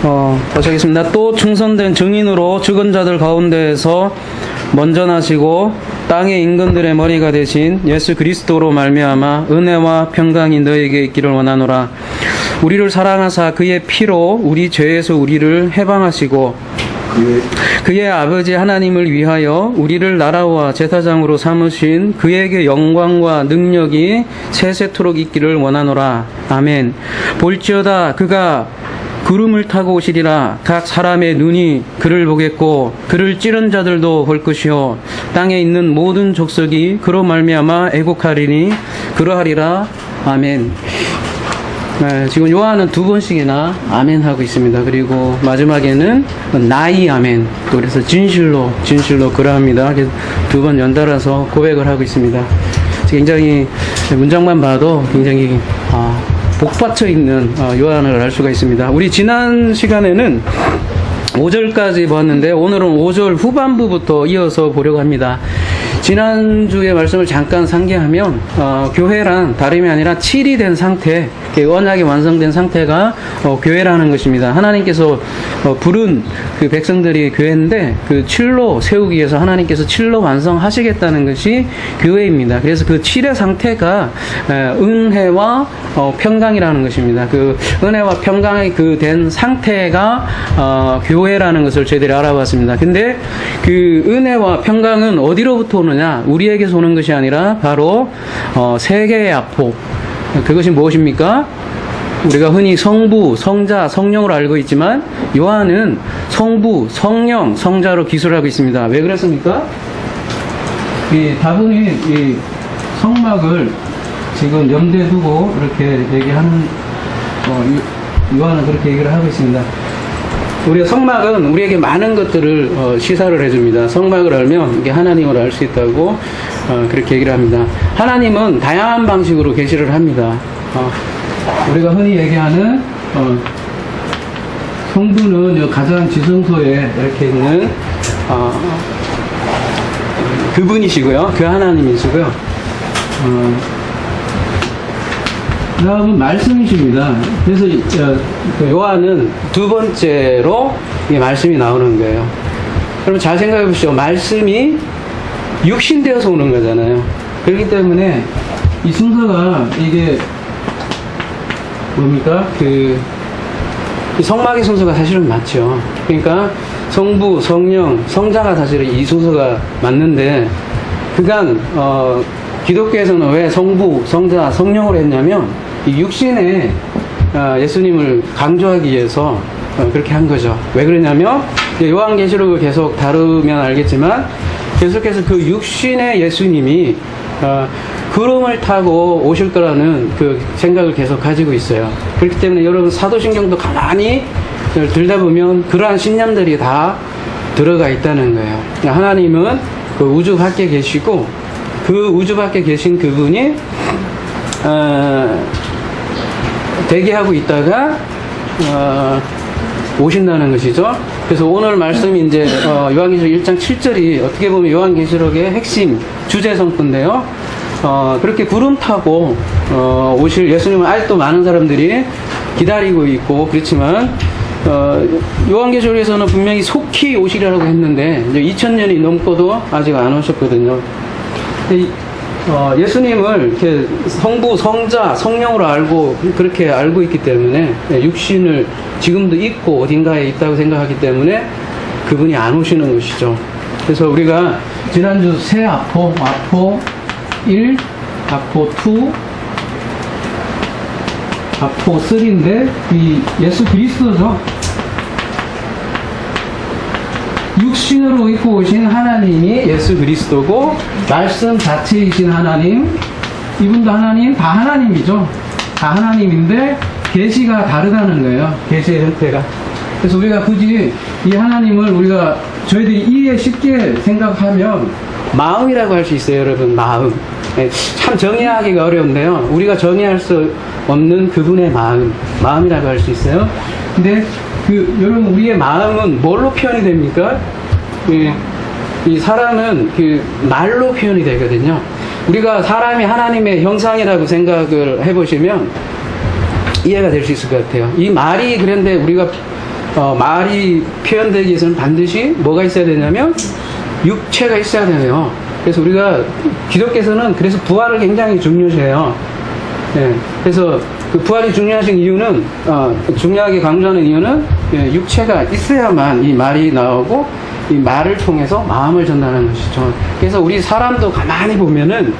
하겠습니다. 또 충성된 증인으로 죽은 자들 가운데에서 먼저 나시고 땅의 임금들의 머리가 되신 예수 그리스도로 말미암아 은혜와 평강이 너에게 있기를 원하노라. 우리를 사랑하사 그의 피로 우리 죄에서 우리를 해방하시고 그의 아버지 하나님을 위하여 우리를 나라와 제사장으로 삼으신 그에게 영광과 능력이 세세토록 있기를 원하노라. 아멘. 볼지어다 그가 구름을 타고 오시리라. 각 사람의 눈이 그를 보겠고 그를 찌른 자들도 볼 것이요 땅에 있는 모든 족속이 그로 말미암아 애곡하리니 그러하리라. 아멘. 지금 요한은 두 번씩이나 아멘 하고 있습니다. 그리고 마지막에는 나이 아멘. 또 그래서 진실로 그러합니다. 두 번 연달아서 고백을 하고 있습니다. 굉장히 문장만 봐도 굉장히 복받쳐 있는 요한을 알 수가 있습니다. 우리 지난 시간에는 5절까지 보았는데 오늘은 5절 후반부부터 이어서 보려고 합니다. 지난주의 말씀을 잠깐 상기하면 교회란 다름이 아니라 칠이 된 상태, 언약이 완성된 상태가 교회라는 것입니다. 하나님께서 부른 그 백성들이 교회인데 그 칠로 세우기 위해서 하나님께서 칠로 완성하시겠다는 것이 교회입니다. 그래서 그 칠의 상태가 은혜와 평강이라는 것입니다. 그 은혜와 평강이 그 된 상태가 교회라는 것을 저희들이 알아봤습니다. 근데 그 은혜와 평강은 어디로부터 오느냐? 우리에게서 오는 것이 아니라 바로 세계의 아포. 그것이 무엇입니까? 우리가 흔히 성부, 성자, 성령으로 알고 있지만 요한은 성부, 성령, 성자로 기술하고 있습니다. 왜 그랬습니까? 다분히 이 성막을 지금 염두에 두고 이렇게 얘기하는 요한은 그렇게 얘기를 하고 있습니다. 우리가 성막은 우리에게 많은 것들을 시사를 해줍니다. 성막을 알면 이게 하나님을 알 수 있다고 그렇게 얘기를 합니다. 하나님은 다양한 방식으로 계시를 합니다. 우리가 흔히 얘기하는 성부는 가장 지성소에 이렇게 있는 그분이시고요. 그 하나님이시고요. 다음은 말씀이십니다. 그래서 요한은 두 번째로 이 말씀이 나오는 거예요. 그러면 잘 생각해 보시죠. 말씀이 육신되어서 오는 거잖아요. 그렇기 때문에 이 순서가 이게 뭡니까? 이 성막의 순서가 사실은 맞죠. 그러니까 성부, 성령, 성자가 사실은 이 순서가 맞는데 그간 기독교에서는 왜 성부, 성자, 성령으로 했냐면 이 육신에 예수님을 강조하기 위해서 그렇게 한 거죠. 왜 그러냐면 요한계시록을 계속 다루면 알겠지만 계속해서 그 육신의 예수님이 구름을 타고 오실 거라는 그 생각을 계속 가지고 있어요. 그렇기 때문에 여러분 사도신경도 가만히 들다 보면 그러한 신념들이 다 들어가 있다는 거예요. 하나님은 그 우주 밖에 계시고 그 우주 밖에 계신 그분이 대기하고 있다가 오신다는 것이죠. 그래서 오늘 말씀이 이제 요한계시록 1장 7절이 어떻게 보면 요한계시록의 핵심 주제 성구인데요. 그렇게 구름 타고 오실 예수님을 아직도 많은 사람들이 기다리고 있고 그렇지만 요한계시록에서는 분명히 속히 오시리라고 했는데 이제 2000년이 넘고도 아직 안 오셨거든요. 예수님을 이렇게 성부, 성자, 성령으로 알고 그렇게 알고 있기 때문에 육신을 지금도 있고 어딘가에 있다고 생각하기 때문에 그분이 안 오시는 것이죠. 그래서 우리가 지난주 새 아포 1, 아포 2, 아포 3인데 이 예수 그리스도죠. 육신으로 입고 오신 하나님이 예수 그리스도고 말씀 자체이신 하나님, 이분도 하나님, 다 하나님이죠. 다 하나님인데 계시가 다르다는 거예요. 계시의 형태가. 그래서 우리가 굳이 이 하나님을 우리가 저희들이 이해 쉽게 생각하면 마음이라고 할 수 있어요. 여러분, 마음. 참 정의하기가 어려운데요. 우리가 정의할 수 없는 그분의 마음이라고 할 수 있어요. 근데 여러분, 우리의 마음은 뭘로 표현이 됩니까? 이 사람은 말로 표현이 되거든요. 우리가 사람이 하나님의 형상이라고 생각을 해보시면 이해가 될 수 있을 것 같아요. 이 말이 그런데 우리가 말이 표현되기 위해서는 반드시 뭐가 있어야 되냐면 육체가 있어야 돼요. 그래서 우리가 기독교에서는 그래서 부활을 굉장히 중요시해요. 예, 그래서 그 부활이 중요하신 이유는 중요하게 강조하는 이유는 육체가 있어야만 이 말이 나오고 이 말을 통해서 마음을 전달하는 것이죠. 그래서 우리 사람도 가만히 보면은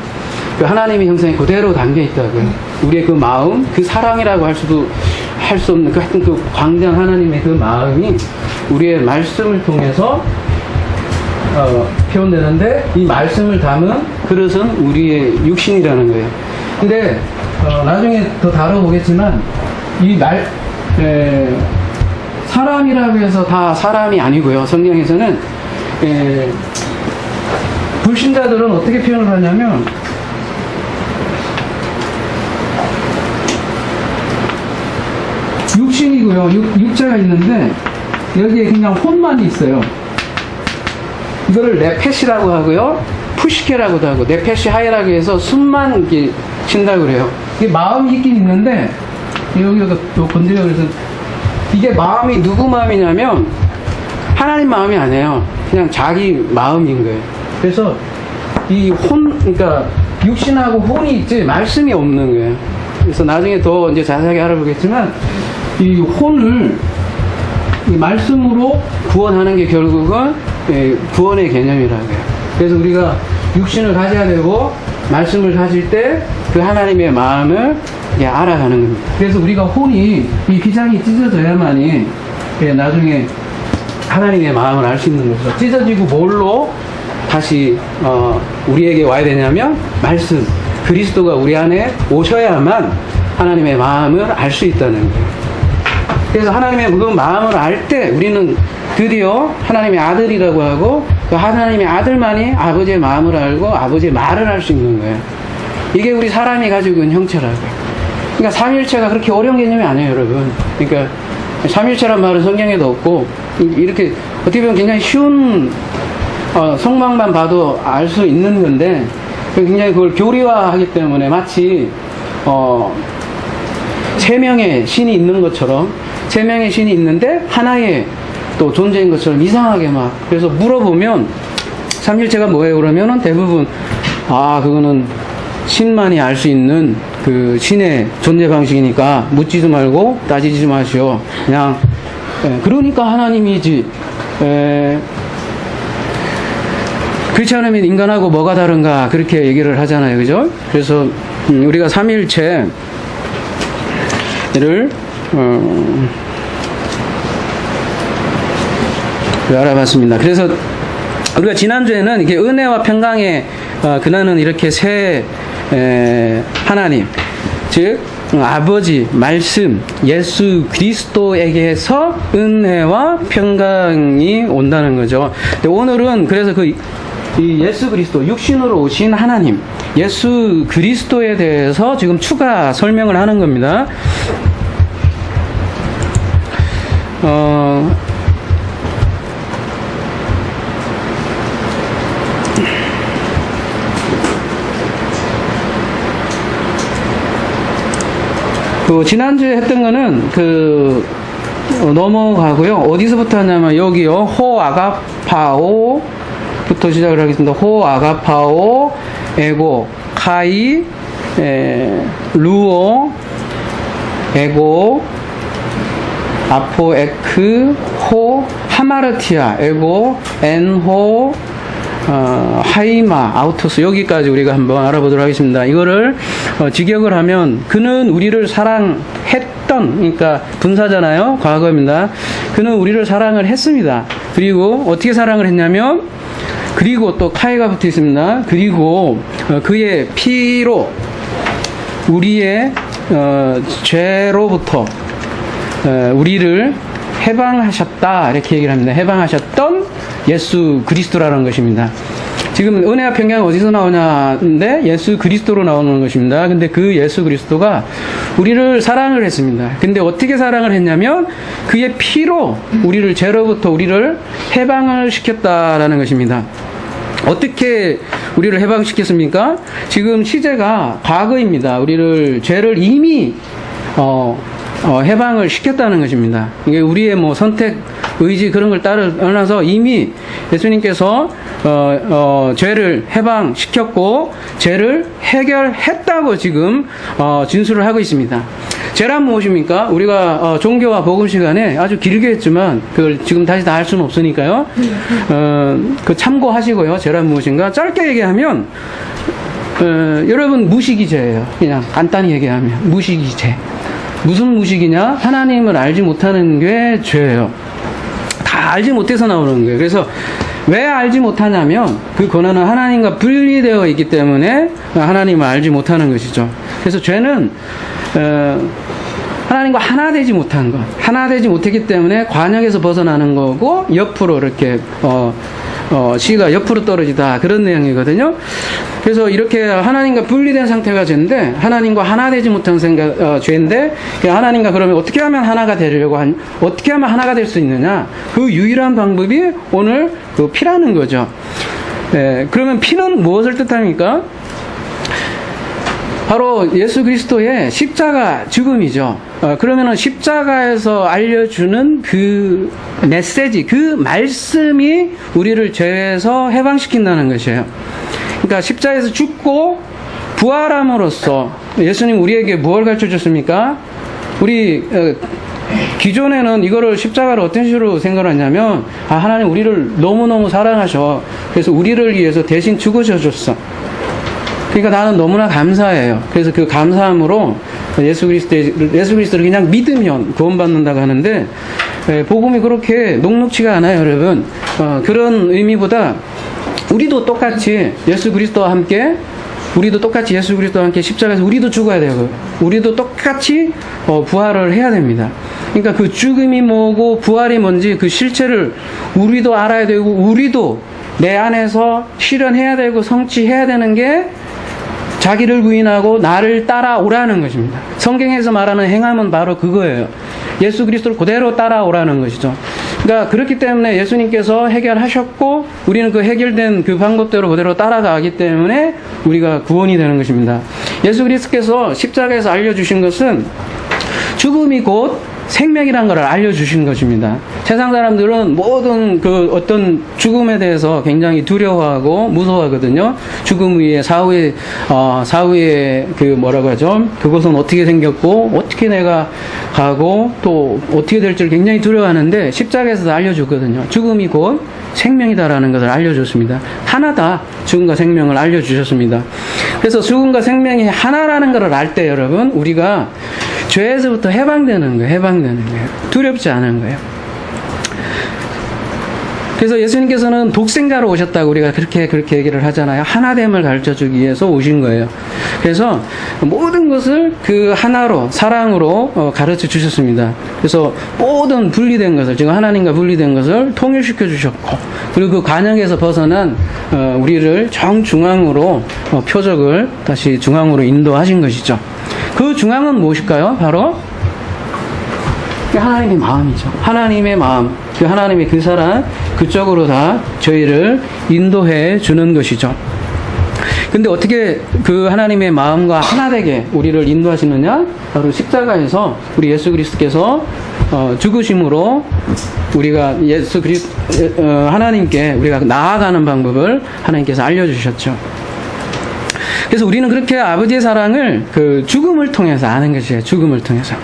그 하나님의 형상이 그대로 담겨 있다고요. 우리의 그 마음, 그 사랑이라고 할 수 없는 그 하여튼 그 광대한 하나님의 그 마음이 우리의 말씀을 통해서 표현되는데 이 말씀을 담은 그릇은 우리의 육신이라는 거예요. 근데 나중에 더 다뤄보겠지만 이 사람이라고 해서 다 사람이 아니고요. 성경에서는 불신자들은 어떻게 표현을 하냐면 육신이고요. 육자가 있는데 여기에 그냥 혼만 있어요. 이거를 네페시라고 하고요. 푸시케라고도 하고 네페시 하이라고 해서 숨만 이렇게 쉰다고 그래요. 이게 마음이 있긴 있는데 여기가 또 건드려 그래서 이게 마음이 누구 마음이냐면 하나님 마음이 아니에요. 그냥 자기 마음인 거예요. 그래서 이 그러니까 육신하고 혼이 있지 말씀이 없는 거예요. 그래서 나중에 더 이제 자세하게 알아보겠지만 이 혼을 이 말씀으로 구원하는 게 결국은 구원의 개념이라고 해요. 그래서 우리가 육신을 가져야 되고 말씀을 가질 때 그 하나님의 마음을 알아가는 겁니다. 그래서 우리가 혼이 이 기장이 찢어져야만이 나중에 하나님의 마음을 알 수 있는 거죠. 찢어지고 뭘로 다시 우리에게 와야 되냐면 말씀, 그리스도가 우리 안에 오셔야만 하나님의 마음을 알 수 있다는 거예요. 그래서 하나님의 그 마음을 알 때 우리는 드디어 하나님의 아들이라고 하고 그 하나님의 아들만이 아버지의 마음을 알고 아버지의 말을 할 수 있는 거예요. 이게 우리 사람이 가지고 있는 형체라고요. 그러니까 삼일체가 그렇게 어려운 개념이 아니에요, 여러분. 그러니까 삼일체란 말은 성경에도 없고 이렇게 어떻게 보면 굉장히 쉬운 성막만 봐도 알 수 있는 건데 굉장히 그걸 교리화하기 때문에 마치 세 명의 신이 있는 것처럼 세 명의 신이 있는데 하나의 또 존재인 것처럼 이상하게 막 그래서 물어보면 삼일체가 뭐예요? 그러면은 대부분 그거는 신만이 알 수 있는 그 신의 존재 방식이니까 묻지도 말고 따지지 마시오. 그냥 그러니까 하나님이지. 그렇지 않으면 인간하고 뭐가 다른가 그렇게 얘기를 하잖아요, 그죠? 그래서 우리가 삼일체를 알아봤습니다. 그래서 우리가 지난주에는 이렇게 은혜와 평강의 그나는 이렇게 세 하나님, 즉 아버지, 말씀, 예수 그리스도에게서 은혜와 평강이 온다는 거죠. 근데 오늘은 그래서 이 예수 그리스도, 육신으로 오신 하나님, 예수 그리스도에 대해서 지금 추가 설명을 하는 겁니다. 지난주에 했던 거는 넘어가고요. 어디서부터 하냐면 여기요. 호 아가파오부터 시작을 하겠습니다. 호 아가파오 에고 카이 루오 에고 아포 에크 호 하마르티아 에고 엔호 하이마 아우토스 여기까지 우리가 한번 알아보도록 하겠습니다. 이거를 직역을 하면 그는 우리를 사랑했던, 그러니까 분사잖아요. 과거입니다. 그는 우리를 사랑을 했습니다. 그리고 어떻게 사랑을 했냐면 그리고 또 카이가 붙어 있습니다. 그리고 그의 피로 우리의 죄로부터 우리를 해방하셨다 이렇게 얘기를 합니다. 해방하셨던 예수 그리스도라는 것입니다. 지금 은혜와 평강이 어디서 나오냐인데 예수 그리스도로 나오는 것입니다. 근데 그 예수 그리스도가 우리를 사랑을 했습니다. 근데 어떻게 사랑을 했냐면 그의 피로 우리를 죄로부터 우리를 해방을 시켰다라는 것입니다. 어떻게 우리를 해방시켰습니까? 지금 시제가 과거입니다. 우리를 죄를 이미 해방을 시켰다는 것입니다. 이게 우리의 뭐 선택, 의지 그런 걸 떠나서 이미 예수님께서 죄를 해방시켰고 죄를 해결했다고 지금 진술을 하고 있습니다. 죄란 무엇입니까? 우리가 종교와 복음 시간에 아주 길게 했지만 그걸 지금 다시 다 할 수는 없으니까요. 그 참고하시고요. 죄란 무엇인가? 짧게 얘기하면 여러분 무식이 죄예요. 그냥 간단히 얘기하면 무식이 죄. 무슨 무식이냐? 하나님을 알지 못하는 게 죄예요. 다 알지 못해서 나오는 거예요. 그래서 왜 알지 못하냐면 그 권한은 하나님과 분리되어 있기 때문에 하나님을 알지 못하는 것이죠. 그래서 죄는 하나님과 하나 되지 못한 것, 하나 되지 못했기 때문에 관역에서 벗어나는 거고 옆으로 이렇게 시가 옆으로 떨어지다 그런 내용이거든요. 그래서 이렇게 하나님과 분리된 상태가 죄인데 하나님과 하나 되지 못한 죄인데 하나님과 그러면 어떻게 하면 하나가 되려고 어떻게 하면 하나가 될 수 있느냐? 그 유일한 방법이 오늘 그 피라는 거죠. 그러면 피는 무엇을 뜻합니까? 바로 예수 그리스도의 십자가 죽음이죠. 그러면은 십자가에서 알려주는 그 메시지, 그 말씀이 우리를 죄에서 해방시킨다는 것이에요. 그러니까 십자가에서 죽고 부활함으로써 예수님 우리에게 무엇을 가르쳐 줬습니까? 우리 기존에는 이거를 십자가를 어떤 식으로 생각을 하냐면 하나님 우리를 너무너무 사랑하셔. 그래서 우리를 위해서 대신 죽으셔줬어. 그러니까 나는 너무나 감사해요. 그래서 그 감사함으로 예수 그리스도를 그냥 믿으면 구원받는다고 하는데 복음이 그렇게 녹록치가 않아요, 여러분. 그런 의미보다 우리도 똑같이 예수 그리스도와 함께 십자가에서 우리도 죽어야 되고 우리도 똑같이 부활을 해야 됩니다. 그러니까 그 죽음이 뭐고 부활이 뭔지 그 실체를 우리도 알아야 되고 우리도 내 안에서 실현해야 되고 성취해야 되는 게 자기를 부인하고 나를 따라오라는 것입니다. 성경에서 말하는 행함은 바로 그거예요. 예수 그리스도를 그대로 따라오라는 것이죠. 그러니까 그렇기 때문에 예수님께서 해결하셨고 우리는 그 해결된 그 방법대로 그대로 따라가기 때문에 우리가 구원이 되는 것입니다. 예수 그리스도께서 십자가에서 알려주신 것은 죽음이 곧 생명이라는 것을 알려주신 것입니다. 세상 사람들은 모든 그 어떤 죽음에 대해서 굉장히 두려워하고 무서워하거든요. 죽음 위에 사후에 그 뭐라고 하죠? 그것은 어떻게 생겼고 어떻게 내가 가고 또 어떻게 될지를 굉장히 두려워하는데 십자가에서 알려줬거든요. 죽음이 곧 생명이다라는 것을 알려줬습니다. 하나다. 죽음과 생명을 알려주셨습니다. 그래서 죽음과 생명이 하나라는 것을 알 때 여러분 우리가 죄에서부터 해방되는 거예요. 두렵지 않은 거예요. 그래서 예수님께서는 독생자로 오셨다고 우리가 그렇게 얘기를 하잖아요. 하나됨을 가르쳐주기 위해서 오신 거예요. 그래서 모든 것을 그 하나로 사랑으로 가르쳐 주셨습니다. 그래서 모든 분리된 것을 지금 하나님과 분리된 것을 통일시켜 주셨고 그리고 그 관역에서 벗어난 우리를 정중앙으로 표적을 다시 중앙으로 인도하신 것이죠. 그 중앙은 무엇일까요? 바로 하나님의 마음이죠. 하나님의 마음, 그 하나님의 그 사랑 그쪽으로 다 저희를 인도해 주는 것이죠. 근데 어떻게 그 하나님의 마음과 하나 되게 우리를 인도하시느냐? 바로 십자가에서 우리 예수 그리스도께서 죽으심으로 우리가 하나님께 우리가 나아가는 방법을 하나님께서 알려주셨죠. 그래서 우리는 그렇게 아버지의 사랑을 그 죽음을 통해서 아는 것이에요. 죽음을 통해서.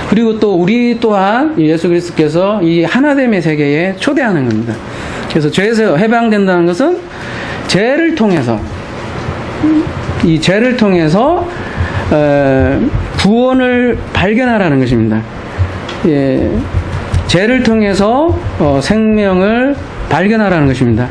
그리고 또 우리 또한 예수 그리스도께서 이 하나됨의 세계에 초대하는 겁니다. 그래서 죄에서 해방된다는 것은 죄를 통해서 구원을 발견하라는 것입니다. 예, 죄를 통해서 생명을 발견하라는 것입니다.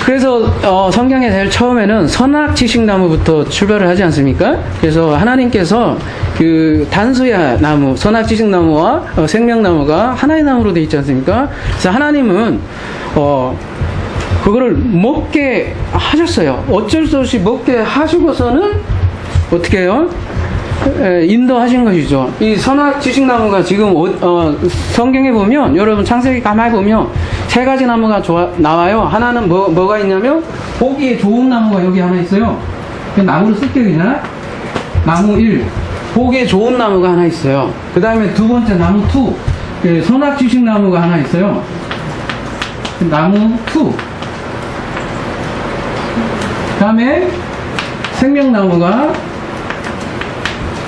그래서 성경의 제일 처음에는 선악지식나무부터 출발을 하지 않습니까? 그래서 하나님께서 그 단수야 나무, 선악지식나무와 생명나무가 하나의 나무로 되어 있지 않습니까? 그래서 하나님은 그거를 먹게 하셨어요. 어쩔 수 없이 먹게 하시고서는 어떻게 해요? 인도하신 것이죠. 이 선악지식나무가 지금 성경에 보면 여러분 창세기 가만히 보면 세 가지 나무가 나와요. 하나는 뭐가 있냐면 보기에 좋은 나무가 여기 하나 있어요. 그냥 나무를 쓸게요 그냥. 나무 1, 보기에 좋은 나무가 하나 있어요. 그 다음에 두 번째 나무 2, 선악지식나무가 하나 있어요. 나무 2. 그 다음에 생명나무가,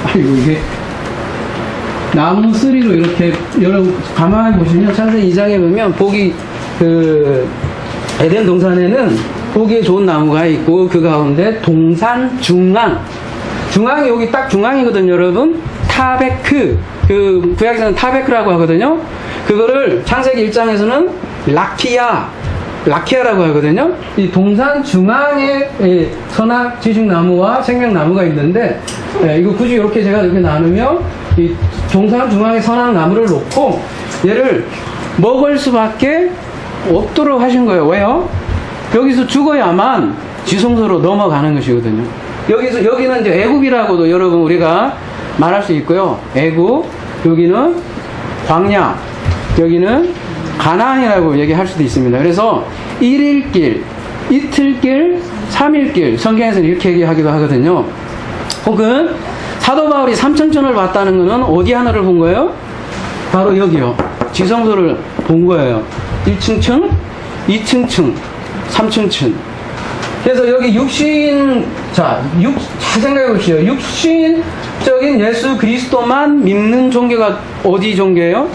아이고, 이게, 나무 3로 이렇게, 여러분, 가만히 보시면, 창세기 2장에 보면, 에덴 동산에는 보기에 좋은 나무가 있고, 그 가운데 동산 중앙. 중앙이 여기 딱 중앙이거든요, 여러분. 타베크. 구약에서는 타베크라고 하거든요. 그거를 창세기 1장에서는 라키아라고 하거든요. 이 동산 중앙에 선악 지식나무와 생명나무가 있는데, 이거 굳이 이렇게 제가 이렇게 나누면, 이 동산 중앙에 선악나무를 놓고, 얘를 먹을 수밖에 없도록 하신 거예요. 왜요? 여기서 죽어야만 지성소로 넘어가는 것이거든요. 여기는 이제 애굽이라고도 여러분 우리가 말할 수 있고요. 애굽, 여기는 광야, 여기는 가나안이라고 얘기할 수도 있습니다. 그래서 1일길, 이틀길, 3일길, 성경에서는 이렇게 얘기하기도 하거든요. 혹은 사도 바울이 삼천천을 봤다는 것은 어디 하늘을 본 거예요? 바로 여기요. 지성소를 본 거예요. 1층층, 2층층, 3층층. 그래서 여기 잘 생각해 보시죠. 육신적인 예수 그리스도만 믿는 종교가 어디 종교예요?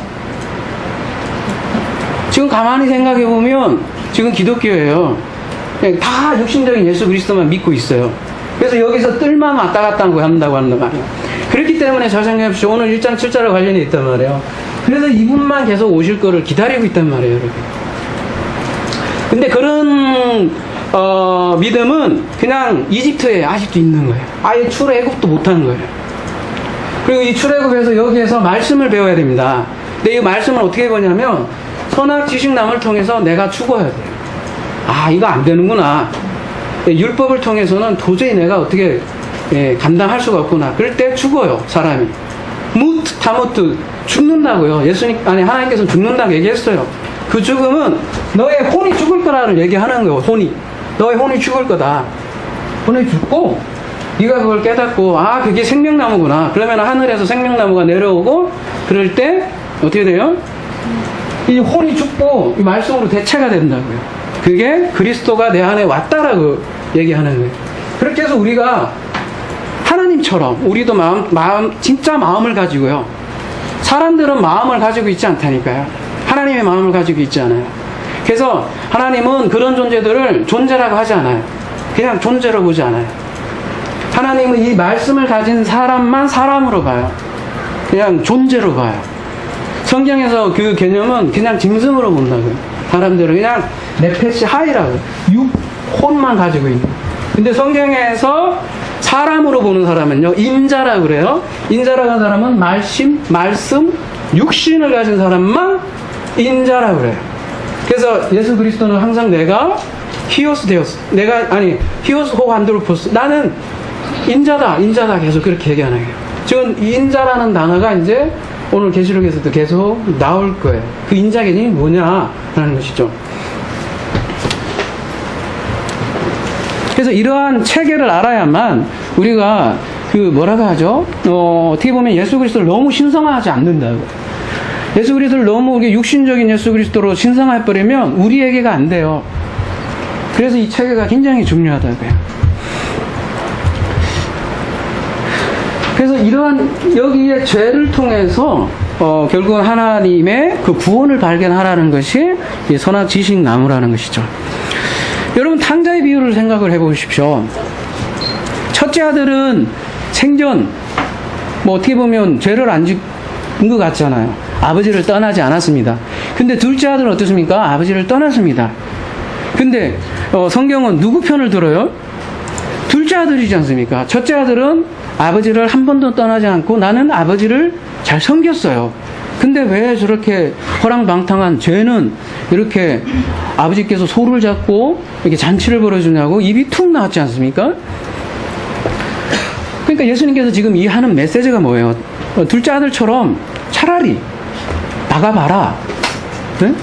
지금 가만히 생각해 보면 지금 기독교예요. 다 육신적인 예수 그리스도만 믿고 있어요. 그래서 여기서 뜰만 왔다 갔다 한다고 하는 말이에요. 그렇기 때문에 잘 생각해 보시죠. 오늘 1장 7절과 관련이 있단 말이에요. 그래서 이분만 계속 오실 거를 기다리고 있단 말이에요, 여러분. 근데 그런 믿음은 그냥 이집트에 아직도 있는 거예요. 아예 출애굽도 못하는 거예요. 그리고 이 출애굽에서 여기에서 말씀을 배워야 됩니다. 근데 이 말씀을 어떻게 배우냐면 선악지식나무를 통해서 내가 죽어야 돼요. 아, 이거 안 되는구나. 율법을 통해서는 도저히 내가 어떻게 감당할 수가 없구나. 그럴 때 죽어요, 사람이. 타무트 죽는다고요. 하나님께서는 죽는다고 얘기했어요. 그 죽음은 너의 혼이 죽을 거라를 얘기하는 거예요. 너의 혼이 죽을 거다. 혼이 죽고 네가 그걸 깨닫고 그게 생명나무구나. 그러면 하늘에서 생명나무가 내려오고 그럴 때 어떻게 돼요? 이 혼이 죽고 이 말씀으로 대체가 된다고요. 그게 그리스도가 내 안에 왔다라고 얘기하는 거예요. 그렇게 해서 우리가 하나님처럼 우리도 진짜 마음을 가지고요. 사람들은 마음을 가지고 있지 않다니까요. 하나님의 마음을 가지고 있지 않아요. 그래서 하나님은 그런 존재들을 존재라고 하지 않아요. 그냥 존재로 보지 않아요. 하나님은 이 말씀을 가진 사람만 사람으로 봐요. 그냥 존재로 봐요. 성경에서 그 개념은 그냥 짐승으로 본다고요. 사람들은 그냥 네페시 하이라고 혼만 가지고 있는. 근데 성경에서 사람으로 보는 사람은요, 인자라고 그래요. 인자라고 하는 사람은 말씀, 육신을 가진 사람만 인자라고 그래요. 그래서 예수 그리스도는 항상 내가 히오스 데오스, 히오스 호 안드로포스, 나는 인자다 계속 그렇게 얘기하는 거예요. 지금 인자라는 단어가 이제 오늘 계시록에서도 계속 나올 거예요. 그 인자 개념이 뭐냐라는 것이죠. 그래서 이러한 체계를 알아야만 우리가 뭐라고 하죠? 어떻게 보면 예수 그리스도를 너무 신성화하지 않는다고. 예수 그리스도를 너무 우리 육신적인 예수 그리스도로 신성화해버리면 우리에게가 안 돼요. 그래서 이 체계가 굉장히 중요하다고요. 그래서 이러한 여기에 죄를 통해서 결국은 하나님의 그 구원을 발견하라는 것이 이 선악지식나무라는 것이죠. 여러분 탕자의 비유를 생각을 해보십시오. 첫째 아들은 생전 어떻게 보면 죄를 안 짓는 것 같잖아요. 아버지를 떠나지 않았습니다. 근데 둘째 아들은 어떻습니까? 아버지를 떠났습니다. 근데 성경은 누구 편을 들어요? 둘째 아들이지 않습니까? 첫째 아들은 아버지를 한 번도 떠나지 않고 나는 아버지를 잘 섬겼어요. 근데 왜 저렇게 허랑방탕한 죄는 이렇게 아버지께서 소를 잡고 이렇게 잔치를 벌여주냐고 입이 툭 나왔지 않습니까? 그러니까 예수님께서 지금 이 하는 메시지가 뭐예요? 둘째 아들처럼 차라리 나가봐라. 네?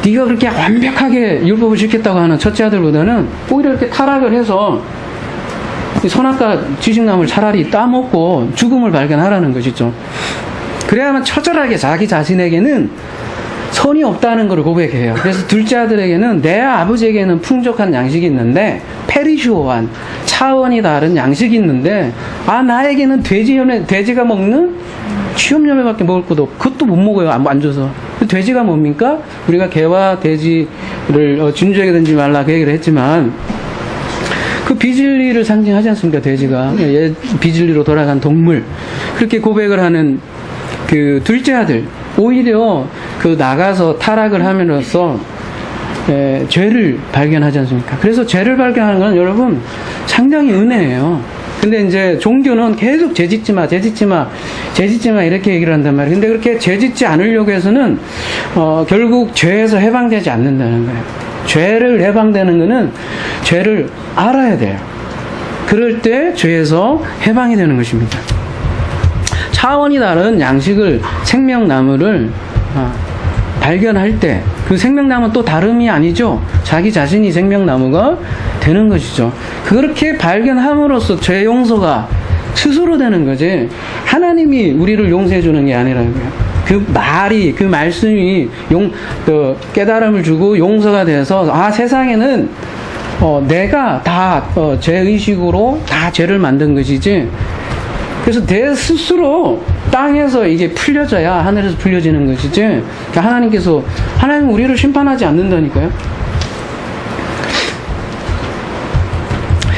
네가 그렇게 완벽하게 율법을 지켰다고 하는 첫째 아들보다는 오히려 이렇게 타락을 해서 선악과 지식나무를 차라리 따먹고 죽음을 발견하라는 것이죠. 그래야만 처절하게 자기 자신에게는 선이 없다는 것을 고백해요. 그래서 둘째 아들에게는 내 아버지에게는 풍족한 양식이 있는데 페리시오한 차원이 다른 양식이 있는데 나에게는 돼지가 먹는 취업열매밖에 먹을 것도 없고 그것도 못 먹어요. 안 줘서. 돼지가 뭡니까? 우리가 개와 돼지를 진주에게 던지지 말라 그 얘기를 했지만 그 비진리를 상징하지 않습니까? 돼지가 비진리로 돌아간 동물. 그렇게 고백을 하는 그 둘째 아들, 오히려 그 나가서 타락을 함으로써 죄를 발견하지 않습니까? 그래서 죄를 발견하는 건 여러분 상당히 은혜예요. 근데 이제 종교는 계속 죄짓지 마 이렇게 얘기를 한단 말이에요. 근데 그렇게 죄짓지 않으려고 해서는 결국 죄에서 해방되지 않는다는 거예요. 죄를 해방되는 거는 죄를 알아야 돼요. 그럴 때 죄에서 해방이 되는 것입니다. 차원이 다른 양식을 생명나무를 발견할 때 그 생명나무는 또 다름이 아니죠. 자기 자신이 생명나무가 되는 것이죠. 그렇게 발견함으로써 죄 용서가 스스로 되는 거지 하나님이 우리를 용서해 주는 게 아니라고요. 그 말씀이 깨달음을 주고 용서가 돼서 세상에는 내가 다 죄의식으로 다 죄를 만든 것이지 그래서 내 스스로 땅에서 이게 풀려져야 하늘에서 풀려지는 것이지 그러니까 하나님 우리를 심판하지 않는다니까요.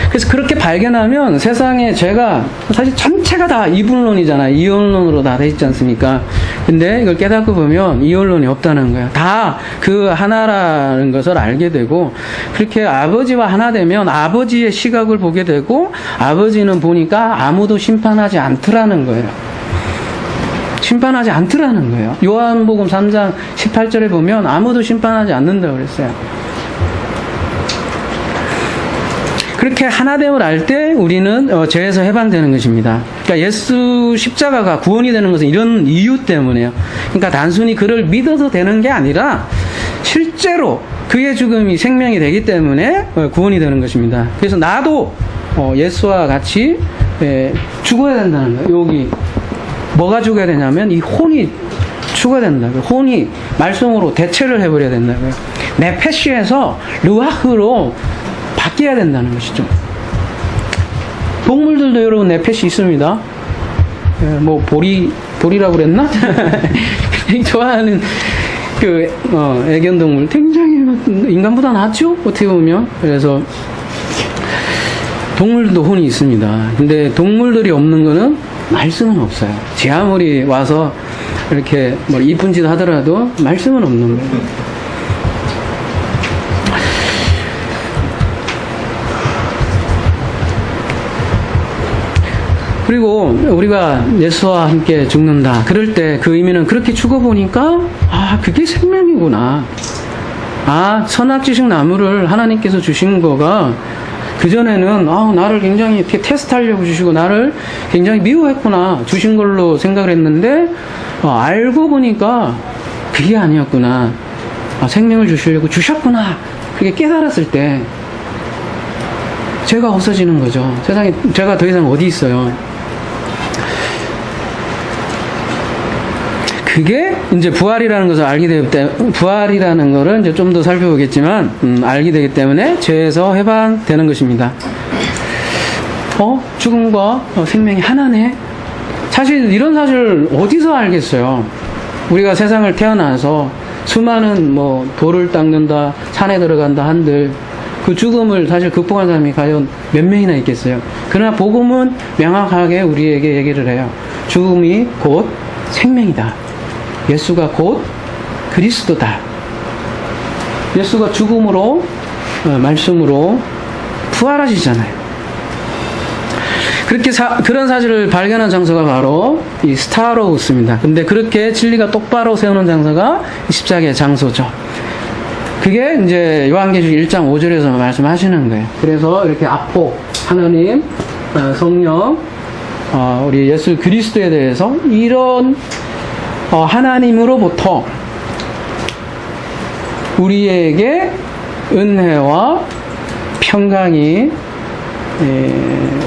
그래서 그렇게 발견하면 세상에 죄가 사실 전체가 다 이분론이잖아요. 이원론으로 다 돼 있지 않습니까? 근데 이걸 깨닫고 보면 이원론이 없다는 거예요. 다 그 하나라는 것을 알게 되고 그렇게 아버지와 하나 되면 아버지의 시각을 보게 되고 아버지는 보니까 아무도 심판하지 않더라는 거예요. 심판하지 않더라는 거예요. 요한복음 3장 18절에 보면 아무도 심판하지 않는다고 그랬어요. 그렇게 하나됨을 알 때 우리는 죄에서 해방되는 것입니다. 그러니까 예수 십자가가 구원이 되는 것은 이런 이유 때문에요. 그러니까 단순히 그를 믿어서 되는 게 아니라 실제로 그의 죽음이 생명이 되기 때문에 구원이 되는 것입니다. 그래서 나도 예수와 같이 죽어야 된다는 거예요. 여기 뭐가 죽어야 되냐면 이 혼이 죽어야 된다고요. 혼이 말씀으로 대체를 해버려야 된다고요. 네페시에서 르와흐로 바뀌어야 된다는 것이죠. 동물들도 여러분 네펫이 있습니다. 뭐 보리라고 그랬나? 좋아하는 그 애견동물 굉장히 인간보다 낫죠? 어떻게 보면. 그래서 동물도 혼이 있습니다. 근데 동물들이 없는 거는 말씀은 없어요. 제 아무리 와서 이렇게 뭐 이쁜 짓 하더라도 말씀은 없는 거예요. 그리고 우리가 예수와 함께 죽는다. 그럴 때 그 의미는 그렇게 죽어보니까 그게 생명이구나. 선악지식 나무를 하나님께서 주신 거가 그전에는 나를 굉장히 이렇게 테스트하려고 주시고 나를 굉장히 미워했구나 주신 걸로 생각을 했는데 알고 보니까 그게 아니었구나. 생명을 주시려고 주셨구나. 그게 깨달았을 때 죄가 없어지는 거죠. 세상에 죄가 더 이상 어디 있어요. 그게 이제 부활이라는 것을 알게 되기 때문에 부활이라는 것을 이제 좀 더 살펴보겠지만 알게 되기 때문에 죄에서 해방되는 것입니다. 죽음과 생명이 하나네. 사실 이런 사실을 어디서 알겠어요? 우리가 세상을 태어나서 수많은 돌을 닦는다, 산에 들어간다 한들 그 죽음을 사실 극복한 사람이 과연 몇 명이나 있겠어요? 그러나 복음은 명확하게 우리에게 얘기를 해요. 죽음이 곧 생명이다. 예수가 곧 그리스도다. 예수가 죽음으로 말씀으로 부활하시잖아요. 그렇게 그런 사실을 발견한 장소가 바로 이 스타로우스입니다. 근데 그렇게 진리가 똑바로 세우는 장소가 십자가의 장소죠. 그게 이제 요한계시록 1장 5절에서 말씀하시는 거예요. 그래서 이렇게 앞복 하나님, 성령, 우리 예수 그리스도에 대해서 이런 하나님으로부터 우리에게 은혜와 평강이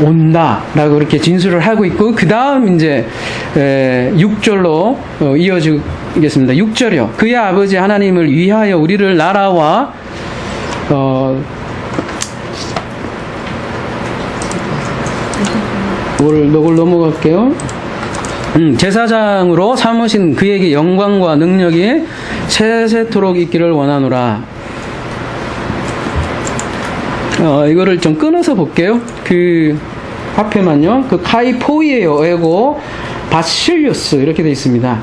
온다라고 이렇게 진술을 하고 있고, 그 다음 이제 6절로 이어지겠습니다. 6절이요. 그의 아버지 하나님을 위하여 우리를 나라와 이걸 넘어갈게요. 제사장으로 삼으신 그에게 영광과 능력이 세세토록 있기를 원하노라. 이거를 좀 끊어서 볼게요. 그 앞에만요. 그 카이포이에요. 에고 바실리우스 이렇게 되어 있습니다.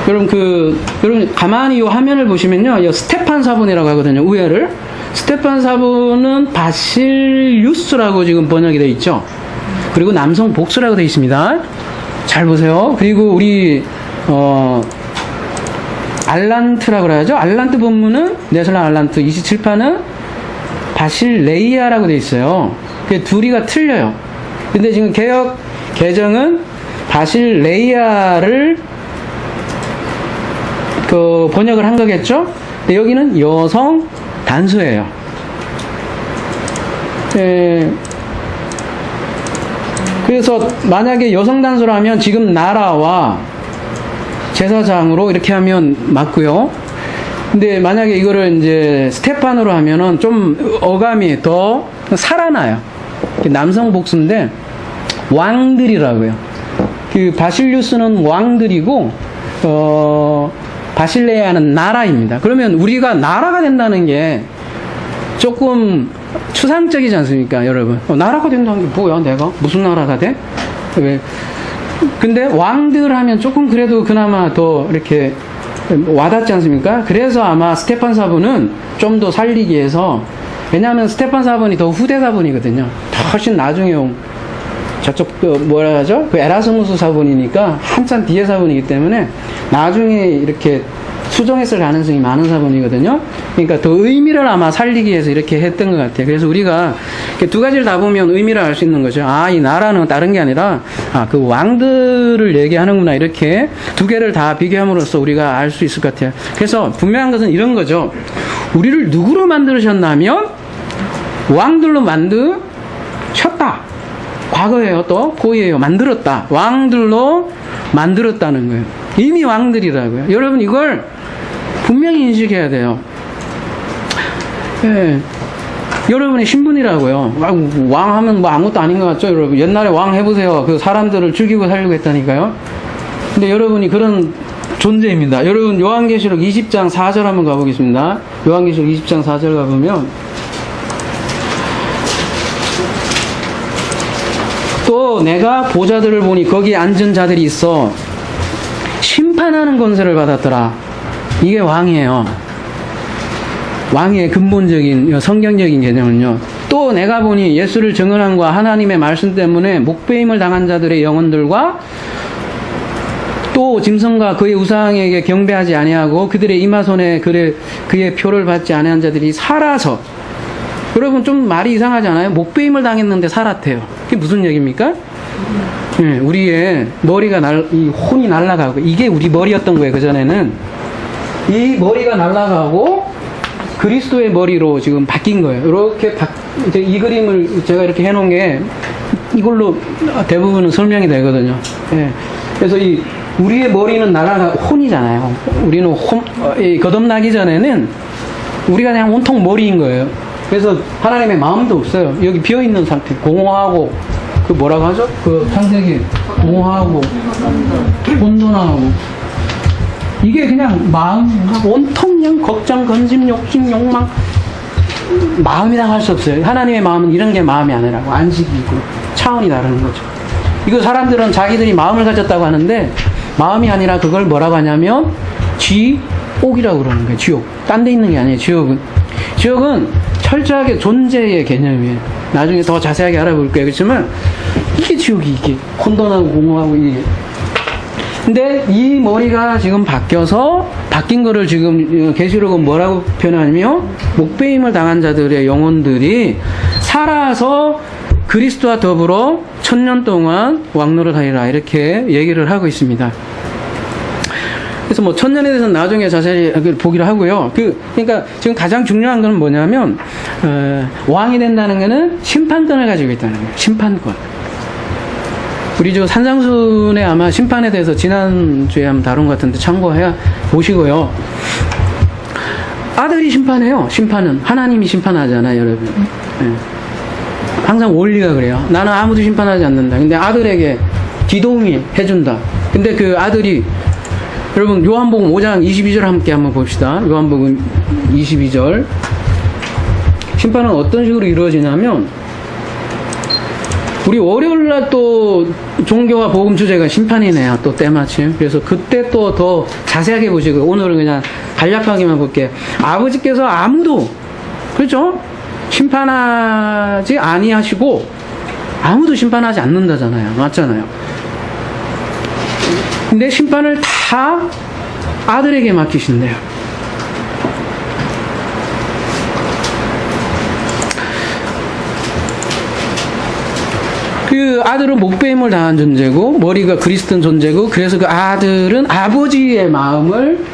여러분 가만히 이 화면을 보시면요. 이 스테판 사분이라고 하거든요. 우회를. 스테판 사분은 바실리우스라고 지금 번역이 되어 있죠. 그리고 남성 복수라고 되어 있습니다. 잘 보세요. 그리고 우리 알란트라고 그래야죠. 알란트 본문은 네슬란 알란트 27파는 바실레이아라고 되어 있어요. 그 둘이가 틀려요. 근데 지금 개역 개정은 바실레이아를 번역을 한 거겠죠. 근데 여기는 여성 단수예요. 그래서 만약에 여성 단수라면 지금 나라와 제사장으로 이렇게 하면 맞고요. 근데 만약에 이거를 이제 스테판으로 하면은 좀 어감이 더 살아나요. 남성 복수인데 왕들이라고요. 그 바실리우스는 왕들이고 바실레아는 나라입니다. 그러면 우리가 나라가 된다는 게 조금 추상적이지 않습니까, 여러분? 나라가 된다는 게 뭐야, 내가? 무슨 나라가 돼? 왜? 근데 왕들 하면 조금 그래도 그나마 더 이렇게 와닿지 않습니까? 그래서 아마 스테판 사분은 좀 더 살리기 위해서, 왜냐하면 스테판 사분이 더 후대 사분이거든요. 훨씬 나중에 온 저쪽 뭐라 하죠? 그 에라스무스 사분이니까 한참 뒤에 사분이기 때문에 나중에 이렇게 수정했을 가능성이 많은 사본이거든요. 그러니까 더 의미를 아마 살리기 위해서 이렇게 했던 것 같아요. 그래서 우리가 두 가지를 다 보면 의미를 알 수 있는 거죠. 아, 이 나라는 다른 게 아니라 그 왕들을 얘기하는구나. 이렇게 두 개를 다 비교함으로써 우리가 알 수 있을 것 같아요. 그래서 분명한 것은 이런 거죠. 우리를 누구로 만드셨냐면 왕들로 만드셨다. 과거예요. 또 고의예요. 만들었다. 왕들로 만들었다는 거예요. 이미 왕들이라고요. 여러분 이걸 분명히 인식해야 돼요. 예. 여러분의 신분이라고요. 왕 하면 뭐 아무것도 아닌 것 같죠, 여러분? 옛날에 왕 해보세요. 그 사람들을 죽이고 살려고 했다니까요. 근데 여러분이 그런 존재입니다. 여러분 요한계시록 20장 4절 한번 가보겠습니다. 요한계시록 20장 4절 가보면 또 내가 보좌들을 보니 거기에 앉은 자들이 있어 심판하는 권세를 받았더라. 이게 왕이에요. 왕의 근본적인 성경적인 개념은요. 또 내가 보니 예수를 증언함과 하나님의 말씀 때문에 목배임을 당한 자들의 영혼들과 또 짐승과 그의 우상에게 경배하지 아니하고 그들의 이마손에 그의 표를 받지 아니한 자들이 살아서, 여러분 좀 말이 이상하지 않아요? 목배임을 당했는데 살았대요. 그게 무슨 얘기입니까? 네, 우리의 머리가 이 혼이 날아가고, 이게 우리 머리였던 거예요. 그전에는 이 머리가 날아가고 그리스도의 머리로 지금 바뀐 거예요. 이렇게 이제 이 그림을 제가 이렇게 해놓은 게 이걸로 대부분은 설명이 되거든요. 네. 그래서 우리의 머리는 혼이잖아요. 우리는 거듭나기 전에는 우리가 그냥 온통 머리인 거예요. 그래서 하나님의 마음도 없어요. 여기 비어있는 상태, 공허하고, 그 뭐라고 하죠? 그 창세기, 공허하고, 혼돈하고. 이게 그냥 마음, 온통 그냥 걱정, 건심, 욕심, 욕망. 마음이라고 할 수 없어요. 하나님의 마음은 이런 게 마음이 아니라고. 안식이고, 차원이 다른 거죠. 이거 사람들은 자기들이 마음을 가졌다고 하는데, 마음이 아니라 그걸 뭐라고 하냐면, 지옥이라고 그러는 거예요. 지옥. 딴 데 있는 게 아니에요. 지옥은 철저하게 존재의 개념이에요. 나중에 더 자세하게 알아볼 거예요. 그렇지만 이게 지옥이, 이게 혼돈하고 공허하고 이게. 근데 이 머리가 지금 바뀐 거를 지금 계시록은 뭐라고 표현하냐면 목배임을 당한 자들의 영혼들이 살아서 그리스도와 더불어 1000년 동안 왕노릇하리라, 이렇게 얘기를 하고 있습니다. 그래서 뭐 천년에 대해서는 나중에 자세히 보기로 하고요. 그러니까 지금 가장 중요한 건 뭐냐면 왕이 된다는 거는 심판권을 가지고 있다는 거예요. 심판권. 우리 저 산상순에 아마 심판에 대해서 지난주에 한번 다룬 것 같은데 참고해 보시고요. 아들이 심판해요. 심판은 하나님이 심판하잖아요, 여러분. 네. 항상 원리가 그래요. 나는 아무도 심판하지 않는다. 근데 아들에게 기동이 해준다. 근데 그 아들이 여러분 요한복음 5장 22절 함께 한번 봅시다. 요한복음 22절. 심판은 어떤 식으로 이루어지냐면 우리 월요일날 또 종교와 복음 주제가 심판이네요. 또 때마침. 그래서 그때 또 더 자세하게 보시고 오늘은 그냥 간략하게만 볼게요. 아버지께서 아무도 그렇죠? 심판하지 아니하시고 아무도 심판하지 않는다잖아요. 맞잖아요. 근데 심판을 다 아들에게 맡기신대요. 그 아들은 목배임을 당한 존재고 머리가 그리스도인 존재고 그래서 그 아들은 아버지의 마음을